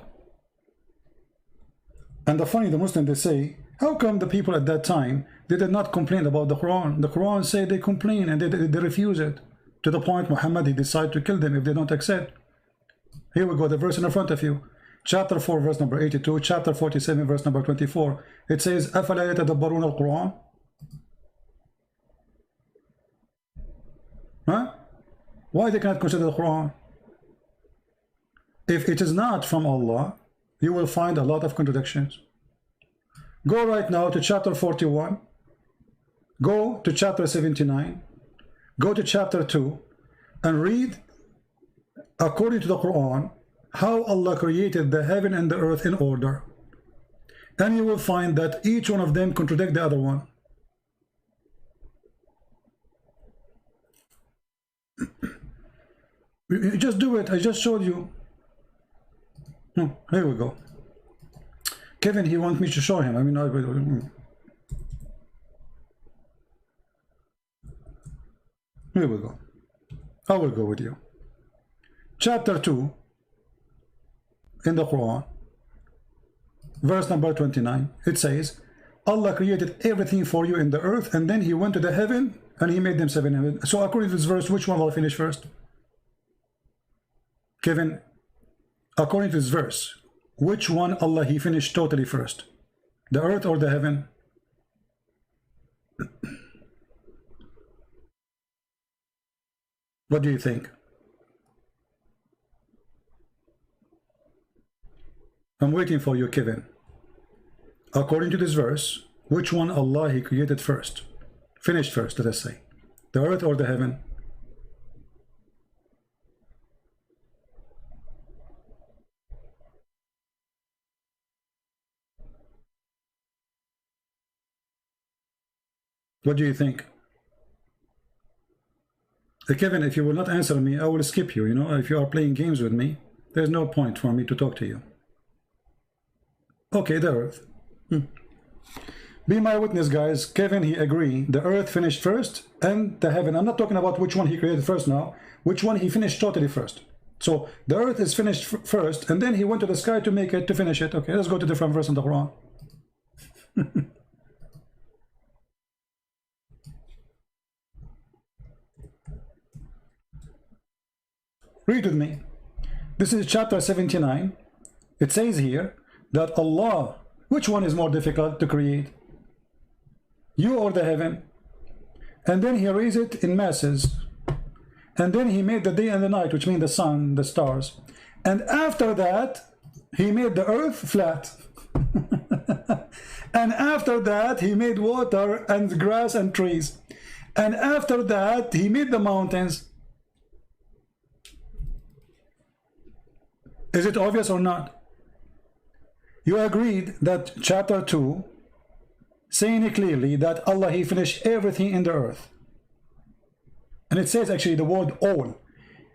And the funny, the Muslims, they say, how come the people at that time, they did not complain about the Quran? The Quran say they complain and they refuse it. To the point Muhammad, he decided to kill them if they don't accept. Here we go, the verse in front of you. Chapter 4, verse number 82, chapter 47, verse number 24. It says, أَفَلَا يَتَدَبَّرُونَ الْقُرْآنَ? Huh? Why they cannot consider the Quran? If it is not from Allah, you will find a lot of contradictions. Go right now to chapter 41. Go to chapter 79. Go to chapter 2 and read, according to the Quran, how Allah created the heaven and the earth in order. And you will find that each one of them contradict the other one. You just do it. I just showed you. Here we go. Kevin, he wants me to show him. I mean, here we go. I will go with you. Chapter 2 in the Quran, verse number 29, it says, Allah created everything for you in the earth, and then he went to the heaven and he made them 7 heaven. So according to this verse, which one will I finish first? Kevin, according to this verse, which one Allah he finished totally first? The earth or the heaven? What do you think? I'm waiting for you, Kevin. According to this verse, which one Allah he created first? Finished first, let us say. The earth or the heaven? What do you think? Kevin, if you will not answer me, I will skip you. You know, if you are playing games with me, there's no point for me to talk to you. Okay, the earth. Be my witness, guys. Kevin, he agreed. The earth finished first and the heaven. I'm not talking about which one he created first now. Which one he finished totally first. So the earth is finished first, and then he went to the sky to make it, to finish it. Okay, let's go to different verse in the Quran. Read with me. This is chapter 79. It says here that Allah, which one is more difficult to create? You or the heaven? And then he raised it in masses. And then he made the day and the night, which mean the sun, the stars. And after that, he made the earth flat. And after that, he made water and grass and trees. And after that, he made the mountains. Is it obvious or not? You agreed that chapter 2, saying clearly that Allah, he finished everything in the earth. And it says actually the word all.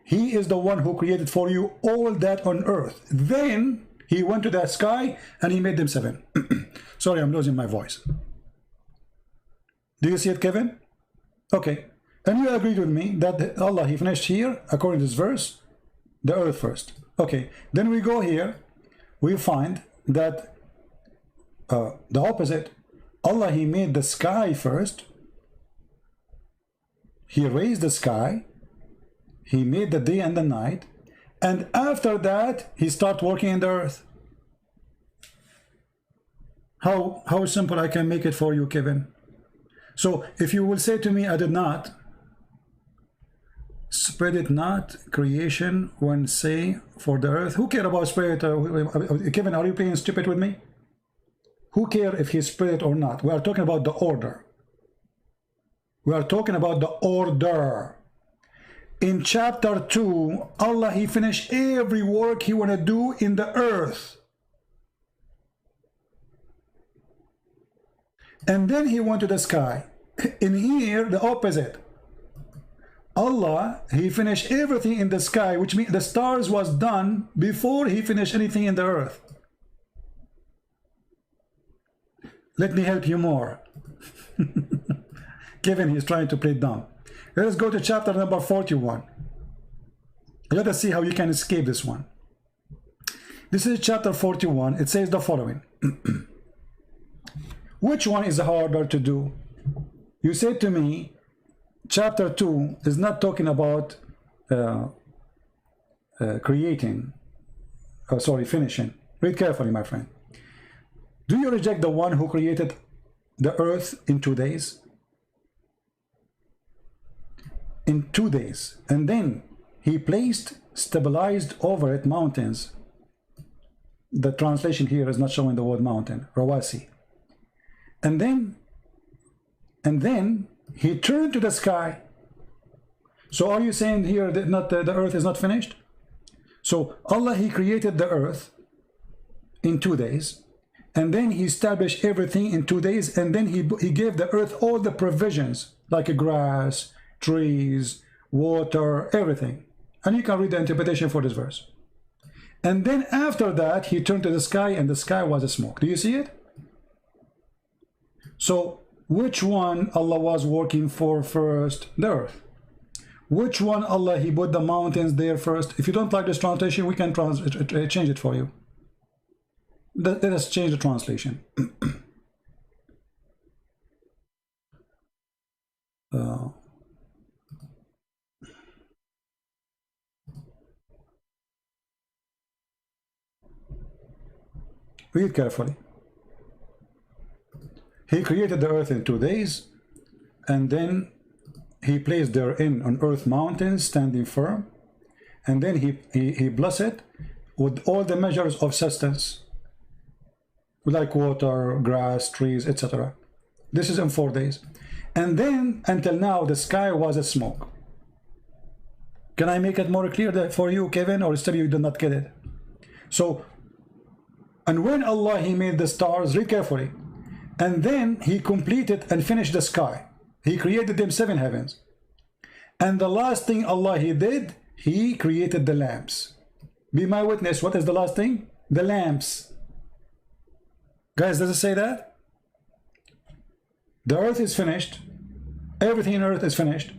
He is the one who created for you all that on earth. Then he went to the sky and he made them 7. Sorry, I'm losing my voice. Do you see it, Kevin? Okay. And you agreed with me that Allah, he finished here, according to this verse, the earth first. Okay, then we go here, we find that the opposite. Allah, he made the sky first. He raised the sky. He made the day and the night. And after that, he started working in the earth. How simple I can make it for you, Kevin. So if you will say to me, I did not, spread it not creation when say for the earth. Who care about spread it? Kevin, are you playing stupid with me? Who care if he spread it or not? We are talking about the order. We are talking about the order. In chapter 2, Allah, he finished every work he want to do in the earth. And then he went to the sky. In here, the opposite. Allah, he finished everything in the sky, which means the stars was done before he finished anything in the earth. Let me help you more. Kevin, he's trying to play dumb. Let's go to chapter number 41. Let us see how you can escape this one. This is chapter 41. It says the following. Which one is harder to do? You said to me, chapter 2 is not talking about finishing. Read carefully, my friend. Do you reject the one who created the earth in 2 days? In 2 days. And then he stabilized over it mountains. The translation here is not showing the word mountain, rawasi. And then he turned to the sky. So are you saying here that the earth is not finished? So Allah, he created the earth in 2 days, and then he established everything in 2 days, and then he gave the earth all the provisions, like grass, trees, water, everything. And you can read the interpretation for this verse. And then after that, he turned to the sky, and the sky was a smoke. Do you see it? So which one Allah was working for first? The earth. Which one Allah, he put the mountains there first? If you don't like this translation, we can change it for you. Let us change the translation. Read carefully. He created the earth in 2 days, and then he placed therein on earth mountains standing firm, and then he blessed it with all the measures of sustenance, like water, grass, trees, etc. This is in 4 days. And then until now the sky was a smoke. Can I make it more clear for you, Kevin, or still you do not get it? So, and when Allah, he made the stars, read carefully, and then he completed and finished the sky. He created them 7 heavens. And the last thing Allah He did, He created the lamps. Be my witness. What is the last thing? The lamps. Guys, does it say that? The earth is finished. Everything in earth is finished.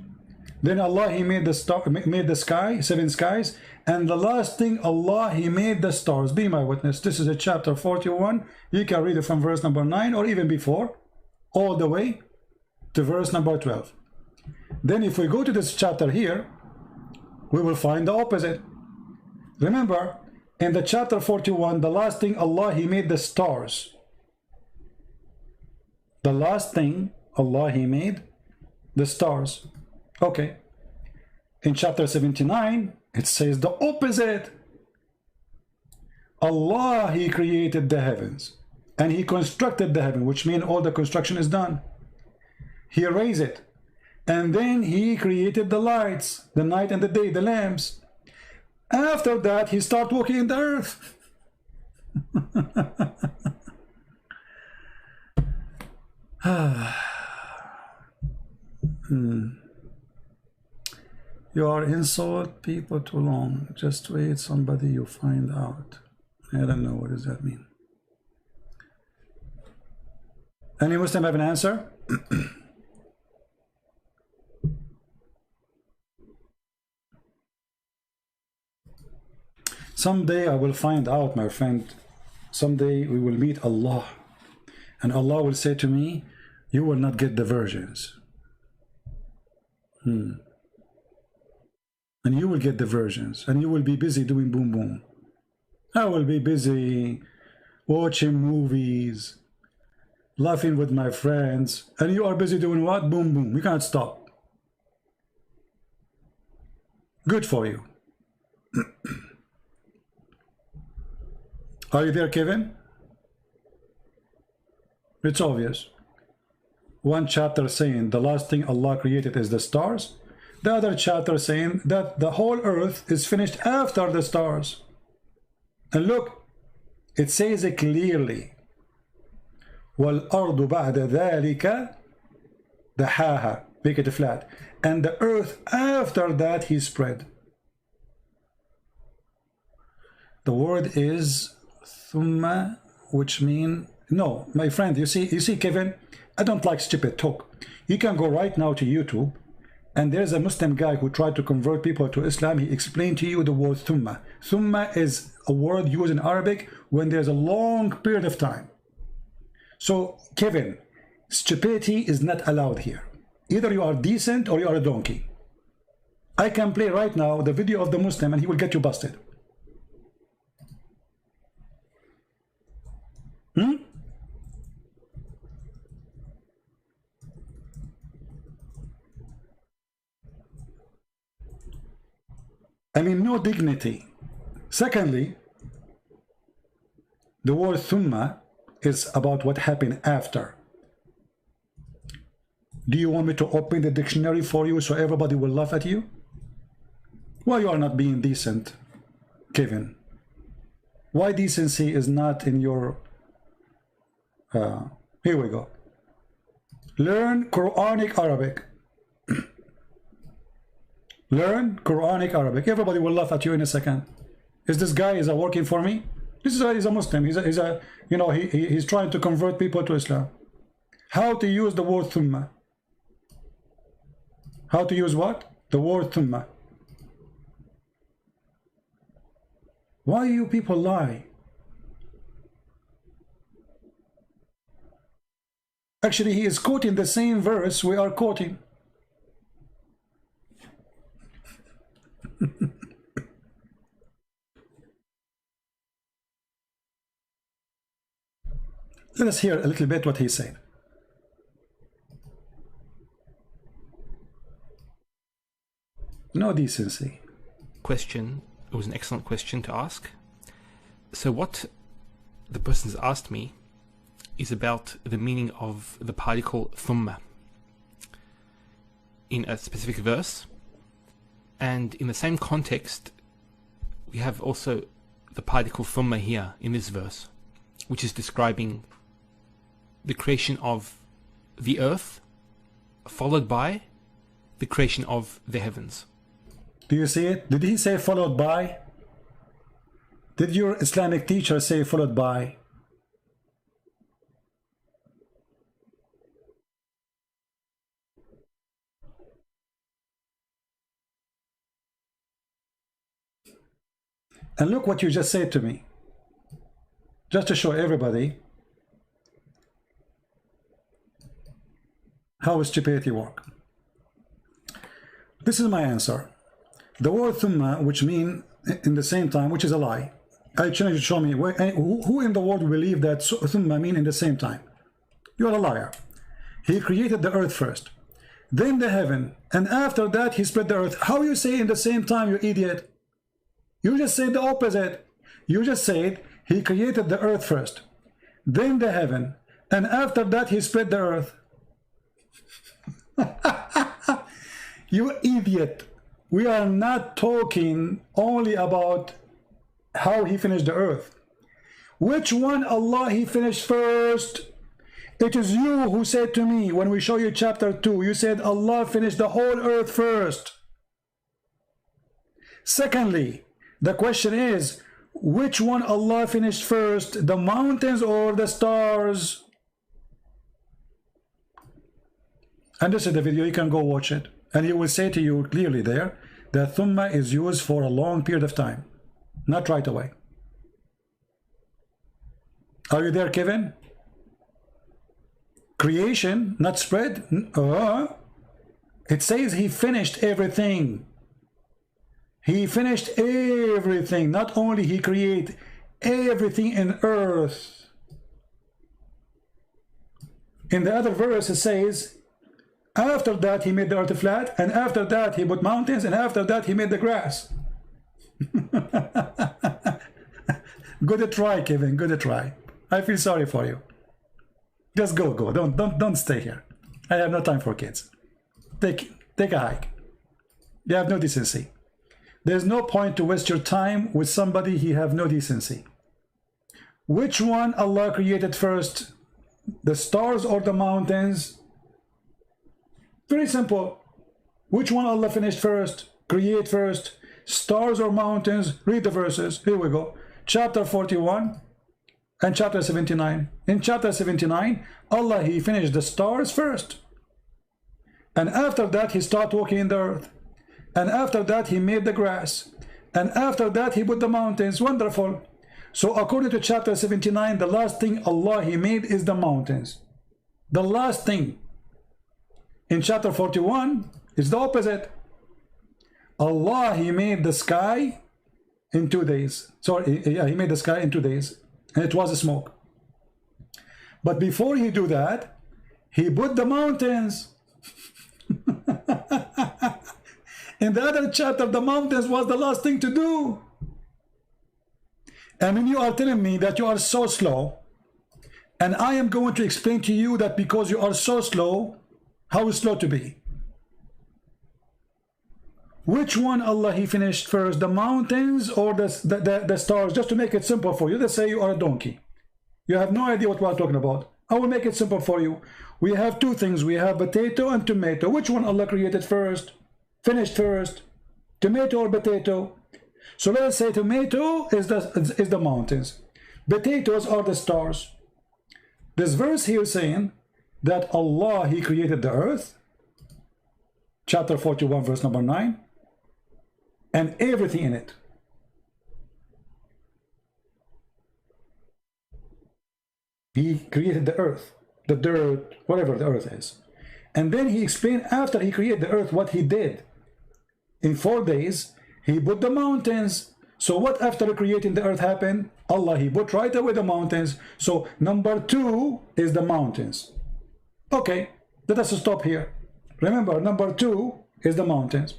Then Allah He made the star, made the sky, 7 skies, and the last thing Allah He made the stars. Be my witness. This is a chapter 41. You can read it from verse number 9 or even before, all the way to verse number 12. Then if we go to this chapter here, we will find the opposite. Remember, in the chapter 41, the last thing Allah He made the stars. The last thing Allah He made the stars. Okay. In chapter 79, it says the opposite. Allah He created the heavens and He constructed the heaven, which means all the construction is done. He raised it, and then He created the lights, the night and the day, the lamps. After that, He started walking in the earth. You are insult people too long. Just wait, somebody you find out. I don't know, what does that mean? Any Muslim have an answer? Someday I will find out, my friend. Someday we will meet Allah, and Allah will say to me, you will not get the virgins. And you will get the virgins, and you will be busy doing boom boom. I will be busy watching movies, laughing with my friends, and you are busy doing what? Boom boom. You can't stop. Good for you. Are you there, Kevin? It's obvious. One chapter saying the last thing Allah created is the stars. The other chapter saying that the whole earth is finished after the stars. And look, it says it clearly. وَالْأَرْضُ بَعْدَ ذَلِكَ دَحَاهَا. Make it flat. And the earth after that He spread. The word is thumma, which mean no, my friend. You see, Kevin, I don't like stupid talk. You can go right now to YouTube, and there's a Muslim guy who tried to convert people to Islam. He explained to you the word thumma. Thumma is a word used in Arabic when there's a long period of time. So, Kevin, stupidity is not allowed here. Either you are decent or you are a donkey. I can play right now the video of the Muslim and he will get you busted. I mean, no dignity. Secondly, the word thumma is about what happened after. Do you want me to open the dictionary for you so everybody will laugh at you? Why you are not being decent, Kevin? Why decency is not in your... here we go. Learn Quranic Arabic. Learn Quranic Arabic. Everybody will laugh at you in a second. Is this guy working for me? This is he's a Muslim. He's a you know, he's trying to convert people to Islam. How to use the word thumma? How to use what? The word thumma. Why you people lie? Actually, he is quoting the same verse we are quoting. Let us hear a little bit what he said. No decency. Question. It was an excellent question to ask. So what the person's asked me is about the meaning of the particle thumma in a specific verse, and in the same context we have also the particle thumma here in this verse, which is describing the creation of the earth followed by the creation of the heavens. Do you see it? Did he say followed by? Did your Islamic teacher say followed by? And look what you just said to me. Just to show everybody how stupidity works. This is my answer. The word thumma, which mean in the same time, which is a lie. I challenge you to show me who in the world will believe that thumma mean in the same time. You are a liar. He created the earth first, then the heaven, and after that he spread the earth. How you say in the same time, you idiot? You just said the opposite. You just said he created the earth first, then the heaven, and after that he spread the earth. You idiot. We are not talking only about how he finished the earth. Which one Allah he finished first? It is you who said to me when we show you chapter 2, you said Allah finished the whole earth first. Secondly, the question is, which one Allah finished first, the mountains or the stars? And this is the video, you can go watch it. And he will say to you clearly there that thumma is used for a long period of time, not right away. Are you there, Kevin? Creation, not spread. It says he finished everything. He finished everything. Not only he created everything in earth. In the other verse it says, after that he made the earth flat, and after that he put mountains, and after that he made the grass. Good try, Kevin, good try. I feel sorry for you. Just go. Don't stay here. I have no time for kids. Take a hike. You have no decency. There's no point to waste your time with somebody he have no decency. Which one Allah created first? The stars or the mountains? Very simple. Which one Allah finished first? Create first? Stars or mountains? Read the verses. Here we go. Chapter 41 and chapter 79. In chapter 79, Allah he finished the stars first. And after that he started walking in the earth. And after that he made the grass. And after that he put the mountains. Wonderful. So according to chapter 79, the last thing Allah he made is the mountains. The last thing. In chapter 41 is the opposite. Allah he made the sky in 2 days. Sorry, yeah, he made the sky in 2 days. And it was a smoke. But before he do that, he put the mountains. In the other chapter, the mountains was the last thing to do. And when you are telling me that you are so slow, and I am going to explain to you that because you are so slow, how slow to be. Which one Allah he finished first, the mountains or the stars? Just to make it simple for you, let's say you are a donkey. You have no idea what we are talking about. I will make it simple for you. We have two things. We have potato and tomato. Which one Allah created first? Finished first? Tomato or potato? So let's say tomato is the mountains. Potatoes are the stars. This verse here is saying that Allah he created the earth. Chapter 41 verse number 9. And everything in it. He created the earth, the dirt, whatever the earth is. And then he explained after he created the earth what he did. In 4 days, he put the mountains. So what after creating the earth happened? Allah, he put right away the mountains. So number 2 is the mountains. Okay, let us stop here. Remember, number 2 is the mountains.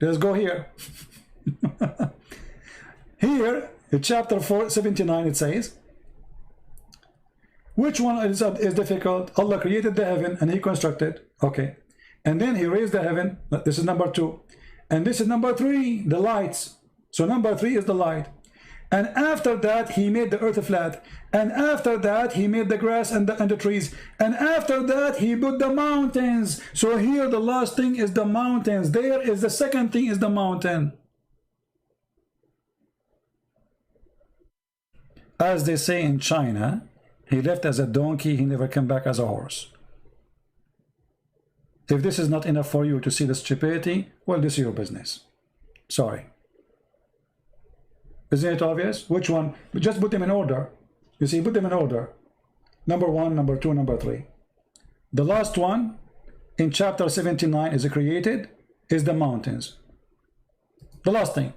Let's go here. Here, in chapter 79, it says, which one is difficult? Allah created the heaven and he constructed. Okay. And then he raised the heaven. This is number 2. And this is number 3, the lights. So number 3 is the light. And after that, he made the earth flat. And after that, he made the grass and the trees. And after that, he put the mountains. So here, the last thing is the mountains. There is the second thing is the mountain. As they say in China, he left as a donkey, he never came back as a horse. If this is not enough for you to see the stupidity, well, this is your business. Sorry. Isn't it obvious? Which one? Just put them in order. You see, put them in order. Number 1, number 2, number 3. The last one in chapter 79 is created, is the mountains. The last thing.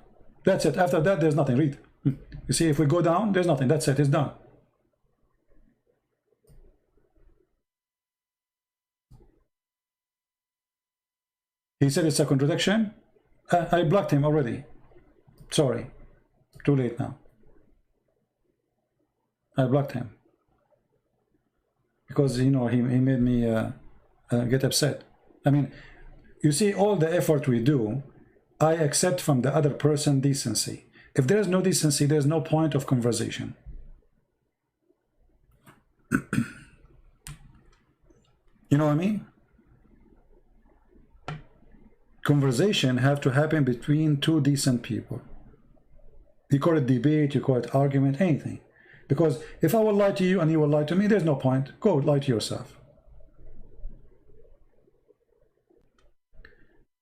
That's it. After that, there's nothing. Read. You see, if we go down, there's nothing. That's it. It's done. He said it's a contradiction. I blocked him already. Sorry. Too late now. I blocked him. Because, you know, he made me get upset. I mean, you see, all the effort we do, I accept from the other person decency. If there is no decency, there's no point of conversation. You know what I mean? Conversation have to happen between two decent people. You call it debate, you call it argument, anything. Because if I will lie to you and you will lie to me, there's no point. Go lie to yourself.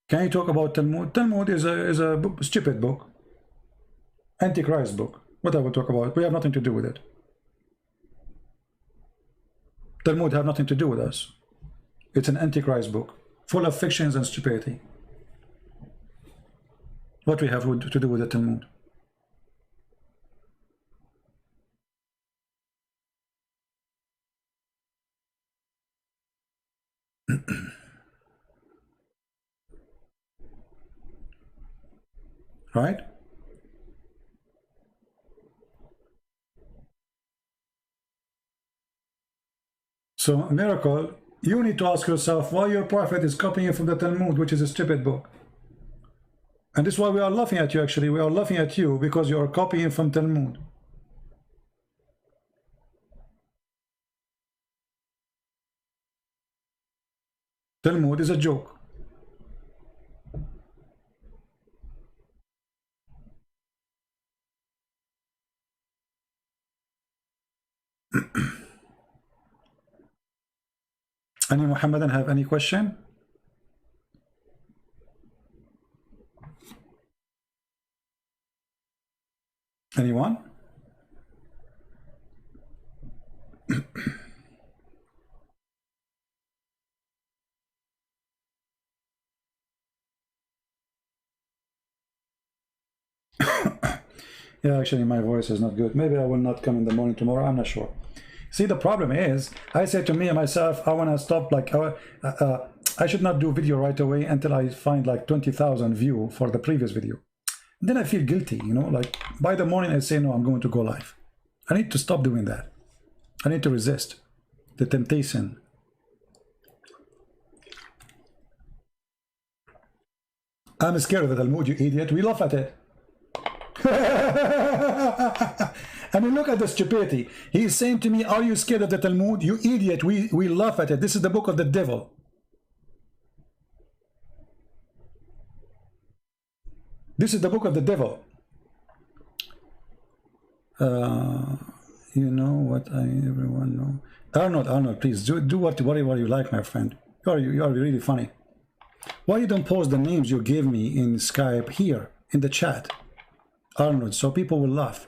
Can you talk about Talmud? Talmud is a stupid book. Antichrist book. What I will talk about? We have nothing to do with it. Talmud have nothing to do with us. It's an Antichrist book, full of fictions and stupidity. What we have to do with the Talmud? Right? So, miracle, you need to ask yourself why your prophet is copying from the Talmud, which is a stupid book. And this is why we are laughing at you, actually. We are laughing at you because you are copying from Talmud. Talmud is a joke. Any Muhammadan have any question? Anyone? Yeah, actually my voice is not good. Maybe I will not come in the morning tomorrow. I'm not sure. See, the problem is, I say to me and myself, I want to stop, like, I should not do video right away until I find like 20,000 views for the previous video. And then I feel guilty, you know, like by the morning I say, no, I'm going to go live. I need to stop doing that. I need to resist the temptation. I'm scared of the Talmud, you idiot. We laugh at it. I mean, look at the stupidity. He's saying to me, are you scared of the Talmud? You idiot, we laugh at it. This is the book of the devil. This is the book of the devil. You know what everyone know. Arnold, please do whatever you like, my friend. You are really funny. Why you don't post the names you gave me in Skype here in the chat, Arnold, so people will laugh.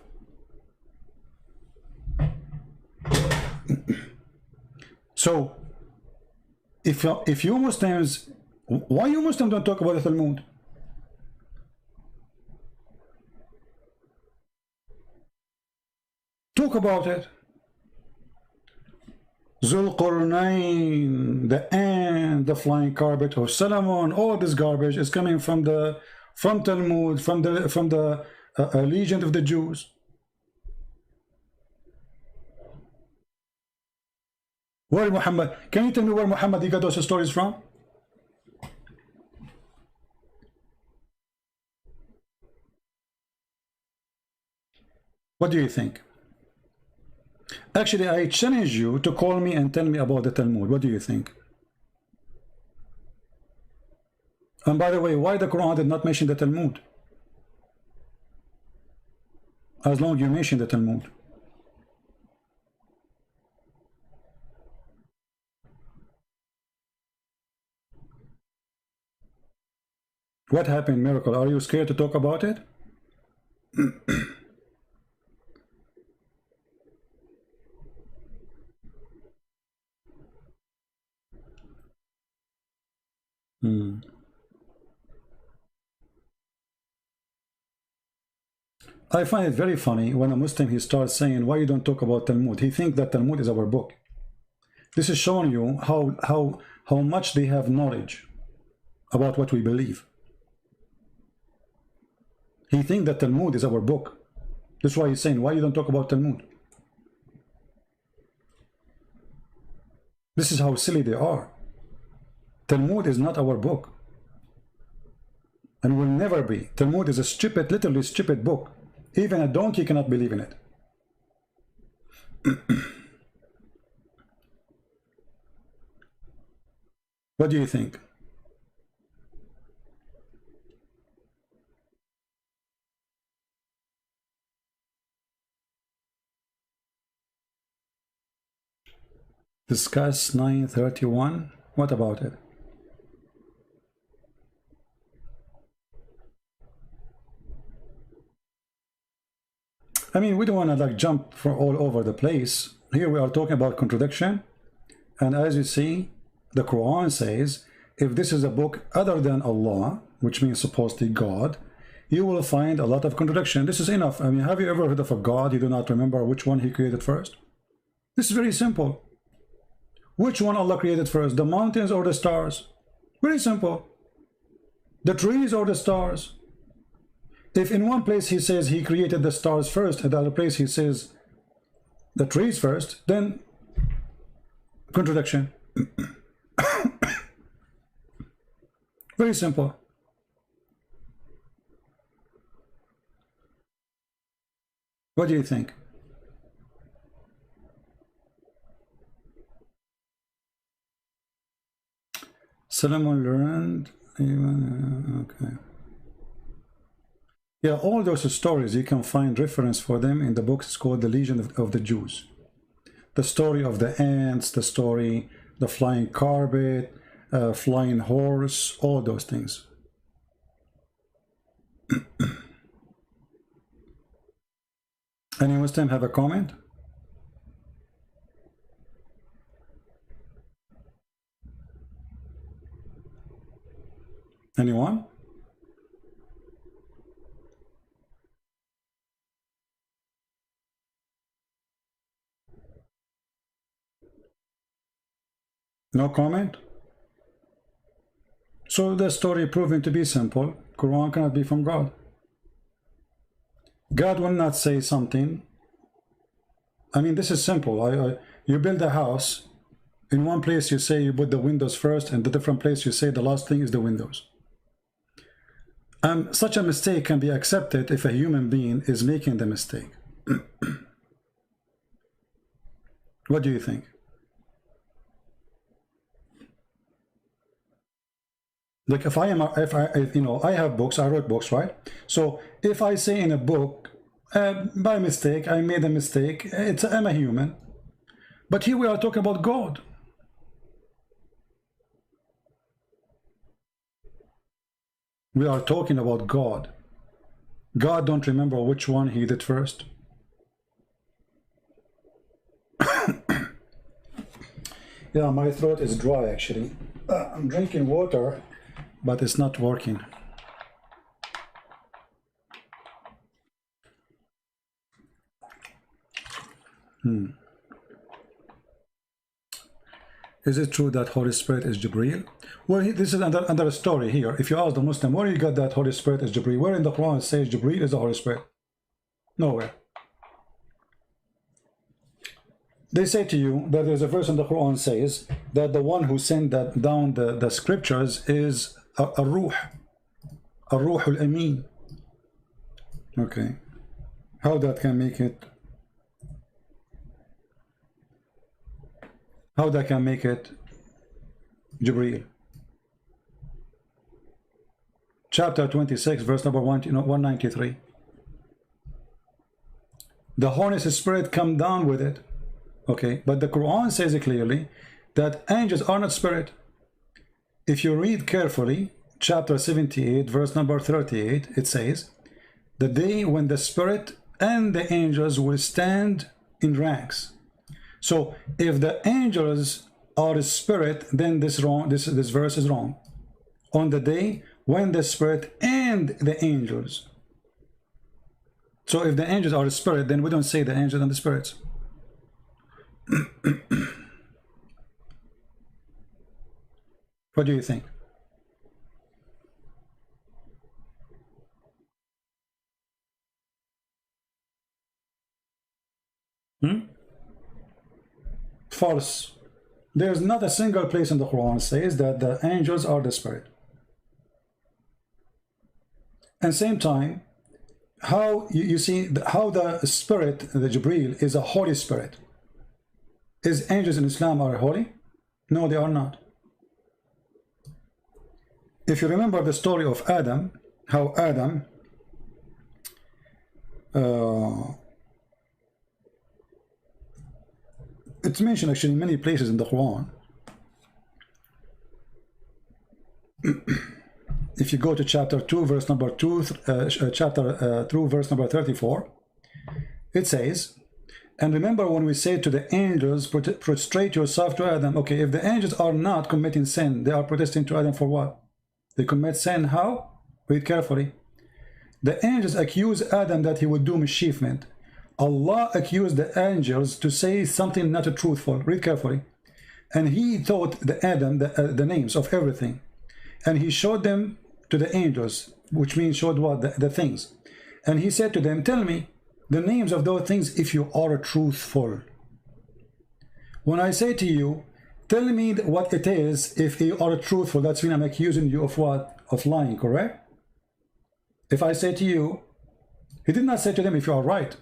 So, if you Muslims, why you Muslims don't talk about the Talmud? Talk about it. Zulqarnain, the ant, the flying carpet of Solomon, all this garbage is coming from Talmud, from the legend of the Jews. Where Muhammad? Can you tell me where Muhammad he got those stories from? What do you think? Actually, I challenge you to call me and tell me about the Talmud. What do you think? And by the way, why the Quran did not mention the Talmud? As long as you mention the Talmud. What happened, Miracle? Are you scared to talk about it? I find it very funny when a Muslim he starts saying, why you don't talk about Talmud? He thinks that Talmud is our book. This is showing you how much they have knowledge about what we believe. He thinks that Talmud is our book. That's why he's saying, why you don't talk about Talmud? This is how silly they are. Talmud is not our book. And will never be. Talmud is a stupid, literally stupid book. Even a donkey cannot believe in it. What do you think? Discuss 931. What about it? I mean, we don't want to like jump for all over the place. Here we are talking about contradiction. And as you see, the Quran says, if this is a book other than Allah, which means supposedly God, you will find a lot of contradiction. This is enough. I mean, have you ever heard of a God you do not remember which one he created first? This is very simple. Which one Allah created first, the mountains or the stars? Very simple. The trees or the stars? If in one place he says he created the stars first, and the other place he says the trees first, then contradiction. Very simple. What do you think? Solomon learned, okay. Yeah, all those stories, you can find reference for them in the books called The Legion of the Jews. The story of the ants, the story, the flying carpet, flying horse, all those things. Any Muslim have a comment? Anyone? No comment? So the story proven to be simple. Quran cannot be from God. God will not say something. I mean, this is simple. You build a house. In one place you say you put the windows first, and the different place you say the last thing is the windows. Such a mistake can be accepted if a human being is making the mistake. What do you think? Like if I have books, I wrote books, right? So if I say in a book, by mistake, I made a mistake, I'm a human. But here we are talking about God. We are talking about God. God don't remember which one he did first. Yeah, my throat is dry actually. I'm drinking water, but it's not working. Is it true that Holy Spirit is Jibreel? Well, this is another story here. If you ask the Muslim, where you got that Holy Spirit is Jibreel? Where in the Quran it says Jibreel is the Holy Spirit? Nowhere. They say to you that there's a verse in the Quran says that the one who sent down the scriptures is a ruh al-amin. Okay. How that can make it? How that can make it Jibreel? Chapter 26, verse number 193. The Holy Spirit come down with it. Okay, but the Quran says it clearly that angels are not spirit. If you read carefully, chapter 78, verse number 38, it says, the day when the spirit and the angels will stand in ranks. So if the angels are spirit, then this verse is wrong. On the day when the spirit and the angels. So if the angels are the spirit, then we don't say the angels and the spirits. What do you think? False. There's not a single place in the Quran says that the angels are the spirit. And same time, how you see how the spirit, the Jibreel, is a holy spirit. Is angels in Islam are holy? No, they are not. If you remember the story of Adam, how Adam it's mentioned actually in many places in the Quran. If you go to chapter 2, verse number 2, chapter 2, verse number 34, it says, and remember when we say to the angels, prostrate yourself to Adam. Okay, if the angels are not committing sin, they are protesting to Adam for what? They commit sin, how? Read carefully. The angels accuse Adam that he would do mischievement. Allah accused the angels to say something not truthful. Read carefully. And he taught the Adam the names of everything. And he showed them to the angels, which means showed what? The things. And he said to them, tell me the names of those things if you are truthful. When I say to you, tell me what it is if you are truthful, that's when I'm accusing you of what? Of lying, correct? If I say to you, he did not say to them if you are right.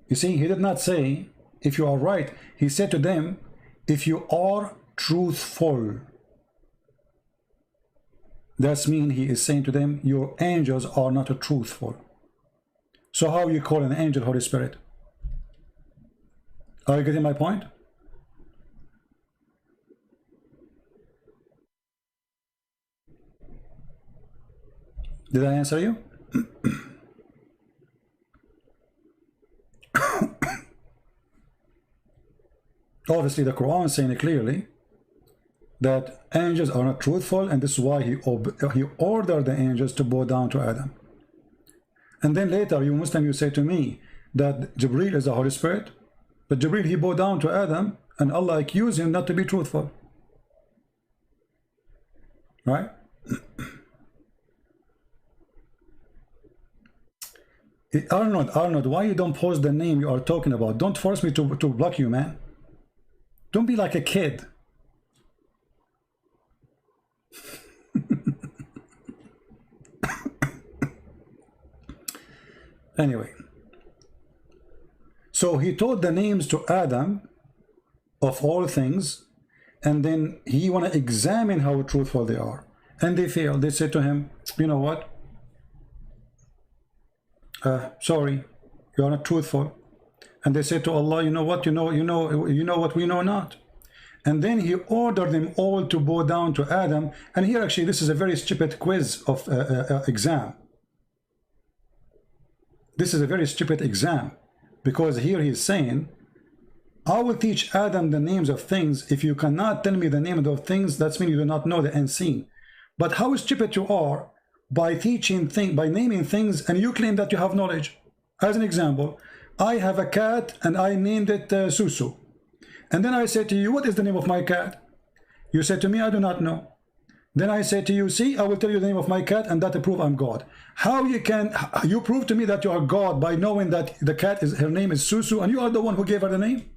You see, he did not say if you are right. He said to them, if you are truthful. That's mean he is saying to them, your angels are not truthful. So how you call an angel Holy Spirit? Are you getting my point? Did I answer you? Obviously the Quran is saying it clearly that angels are not truthful, and this is why he ordered the angels to bow down to Adam. And then later you Muslim, you say to me that Jibreel is the Holy Spirit, but Jibreel, he bowed down to Adam and Allah accused him not to be truthful, right? Arnold, why you don't post the name you are talking about? Don't force me to block you, man. Don't be like a kid. Anyway, so he taught the names to Adam of all things, and then he want to examine how truthful they are, and they failed. They said to him, you know what, sorry, you are not truthful. And they said to Allah, you know what, you know what we know not. And then he ordered them all to bow down to Adam. And here actually this is a very stupid quiz of exam. This is a very stupid exam, because here he is saying, I will teach Adam the names of things. If you cannot tell me the name of those things, that's mean you do not know the unseen. But how stupid you are by teaching things, by naming things, and you claim that you have knowledge. As an example, I have a cat and I named it Susu. And then I say to you, what is the name of my cat? You say to me, I do not know. Then I say to you, see, I will tell you the name of my cat, and that prove I'm God. How you prove to me that you are God by knowing that the cat her name is Susu, and you are the one who gave her the name?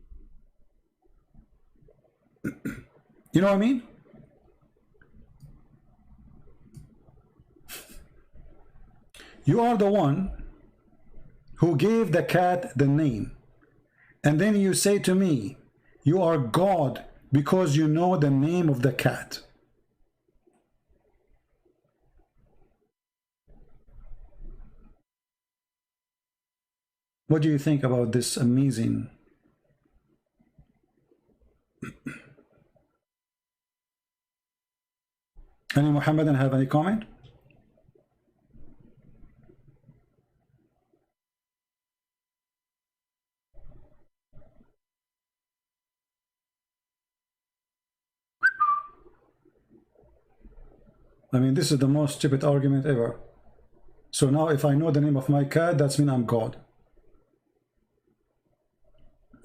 You know what I mean? You are the one who gave the cat the name. And then you say to me, you are God because you know the name of the cat. What do you think about this amazing? Any Muhammadan have any comment? I mean, this is the most stupid argument ever. So now if I know the name of my cat, that's mean I'm God.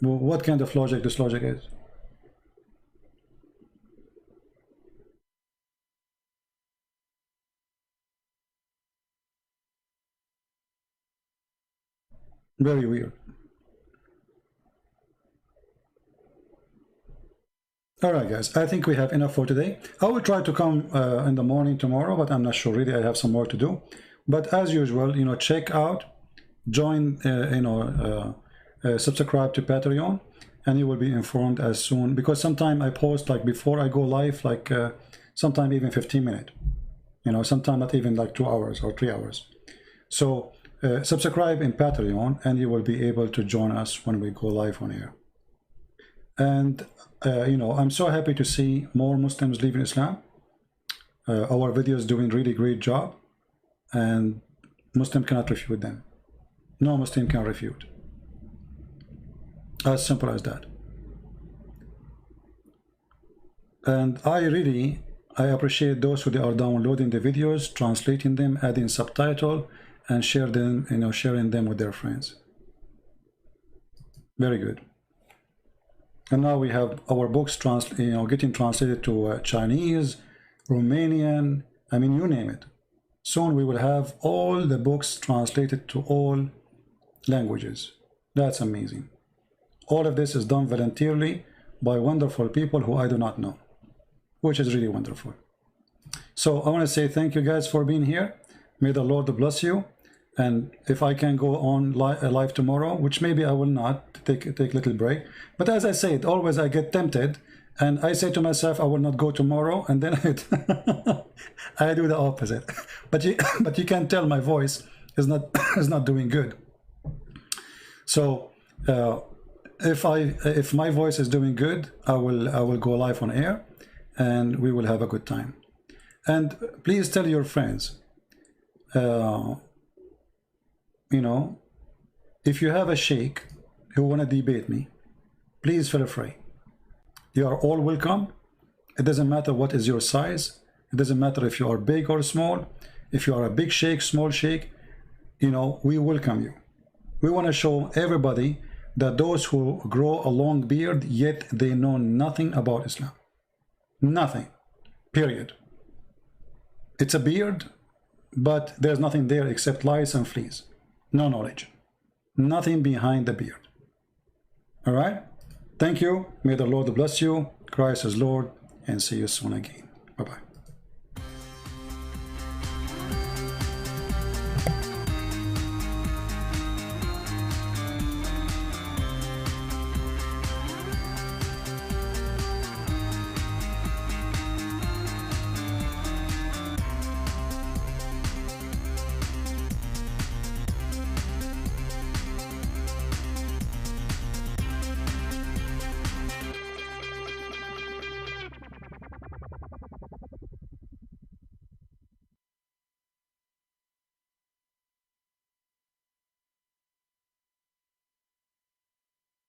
Well, what kind of logic this logic is? Very weird. All right, guys, I think we have enough for today. I will try to come in the morning tomorrow, but I'm not sure really. I have some more to do. But as usual, you know, check out, join, subscribe to Patreon, and you will be informed as soon. Because sometime I post like before I go live, like sometime even 15 minutes. You know, sometime not even like 2 hours or 3 hours. So subscribe in Patreon, and you will be able to join us when we go live on air. And you know, I'm so happy to see more Muslims leaving Islam. Our videos doing really great job, and Muslim cannot refute them. No Muslim can refute. As simple as that. And I appreciate those who are downloading the videos, translating them, adding subtitle, and share them, you know, sharing them with their friends. Very good. And now we have our books getting translated to Chinese, Romanian, I mean, you name it. Soon we will have all the books translated to all languages. That's amazing. All of this is done voluntarily by wonderful people who I do not know, which is really wonderful. So I want to say thank you guys for being here. May the Lord bless you. And if I can go on live tomorrow, which maybe I will not, take a little break. But as I said, always I get tempted, and I say to myself, I will not go tomorrow, and then I do the opposite. But you can tell my voice is not doing good. So if my voice is doing good, I will go live on air, and we will have a good time. And please tell your friends. You know, if you have a sheikh who want to debate me, please feel free. You are all welcome. It doesn't matter what is your size. It doesn't matter if you are big or small. If you are a big sheikh, small sheikh, you know, we welcome you. We want to show everybody that those who grow a long beard, yet they know nothing about Islam. Nothing. Period. It's a beard, but there's nothing there except lice and fleas. No knowledge. Nothing behind the beard. All right? Thank you. May the Lord bless you. Christ is Lord. And see you soon again. Bye-bye.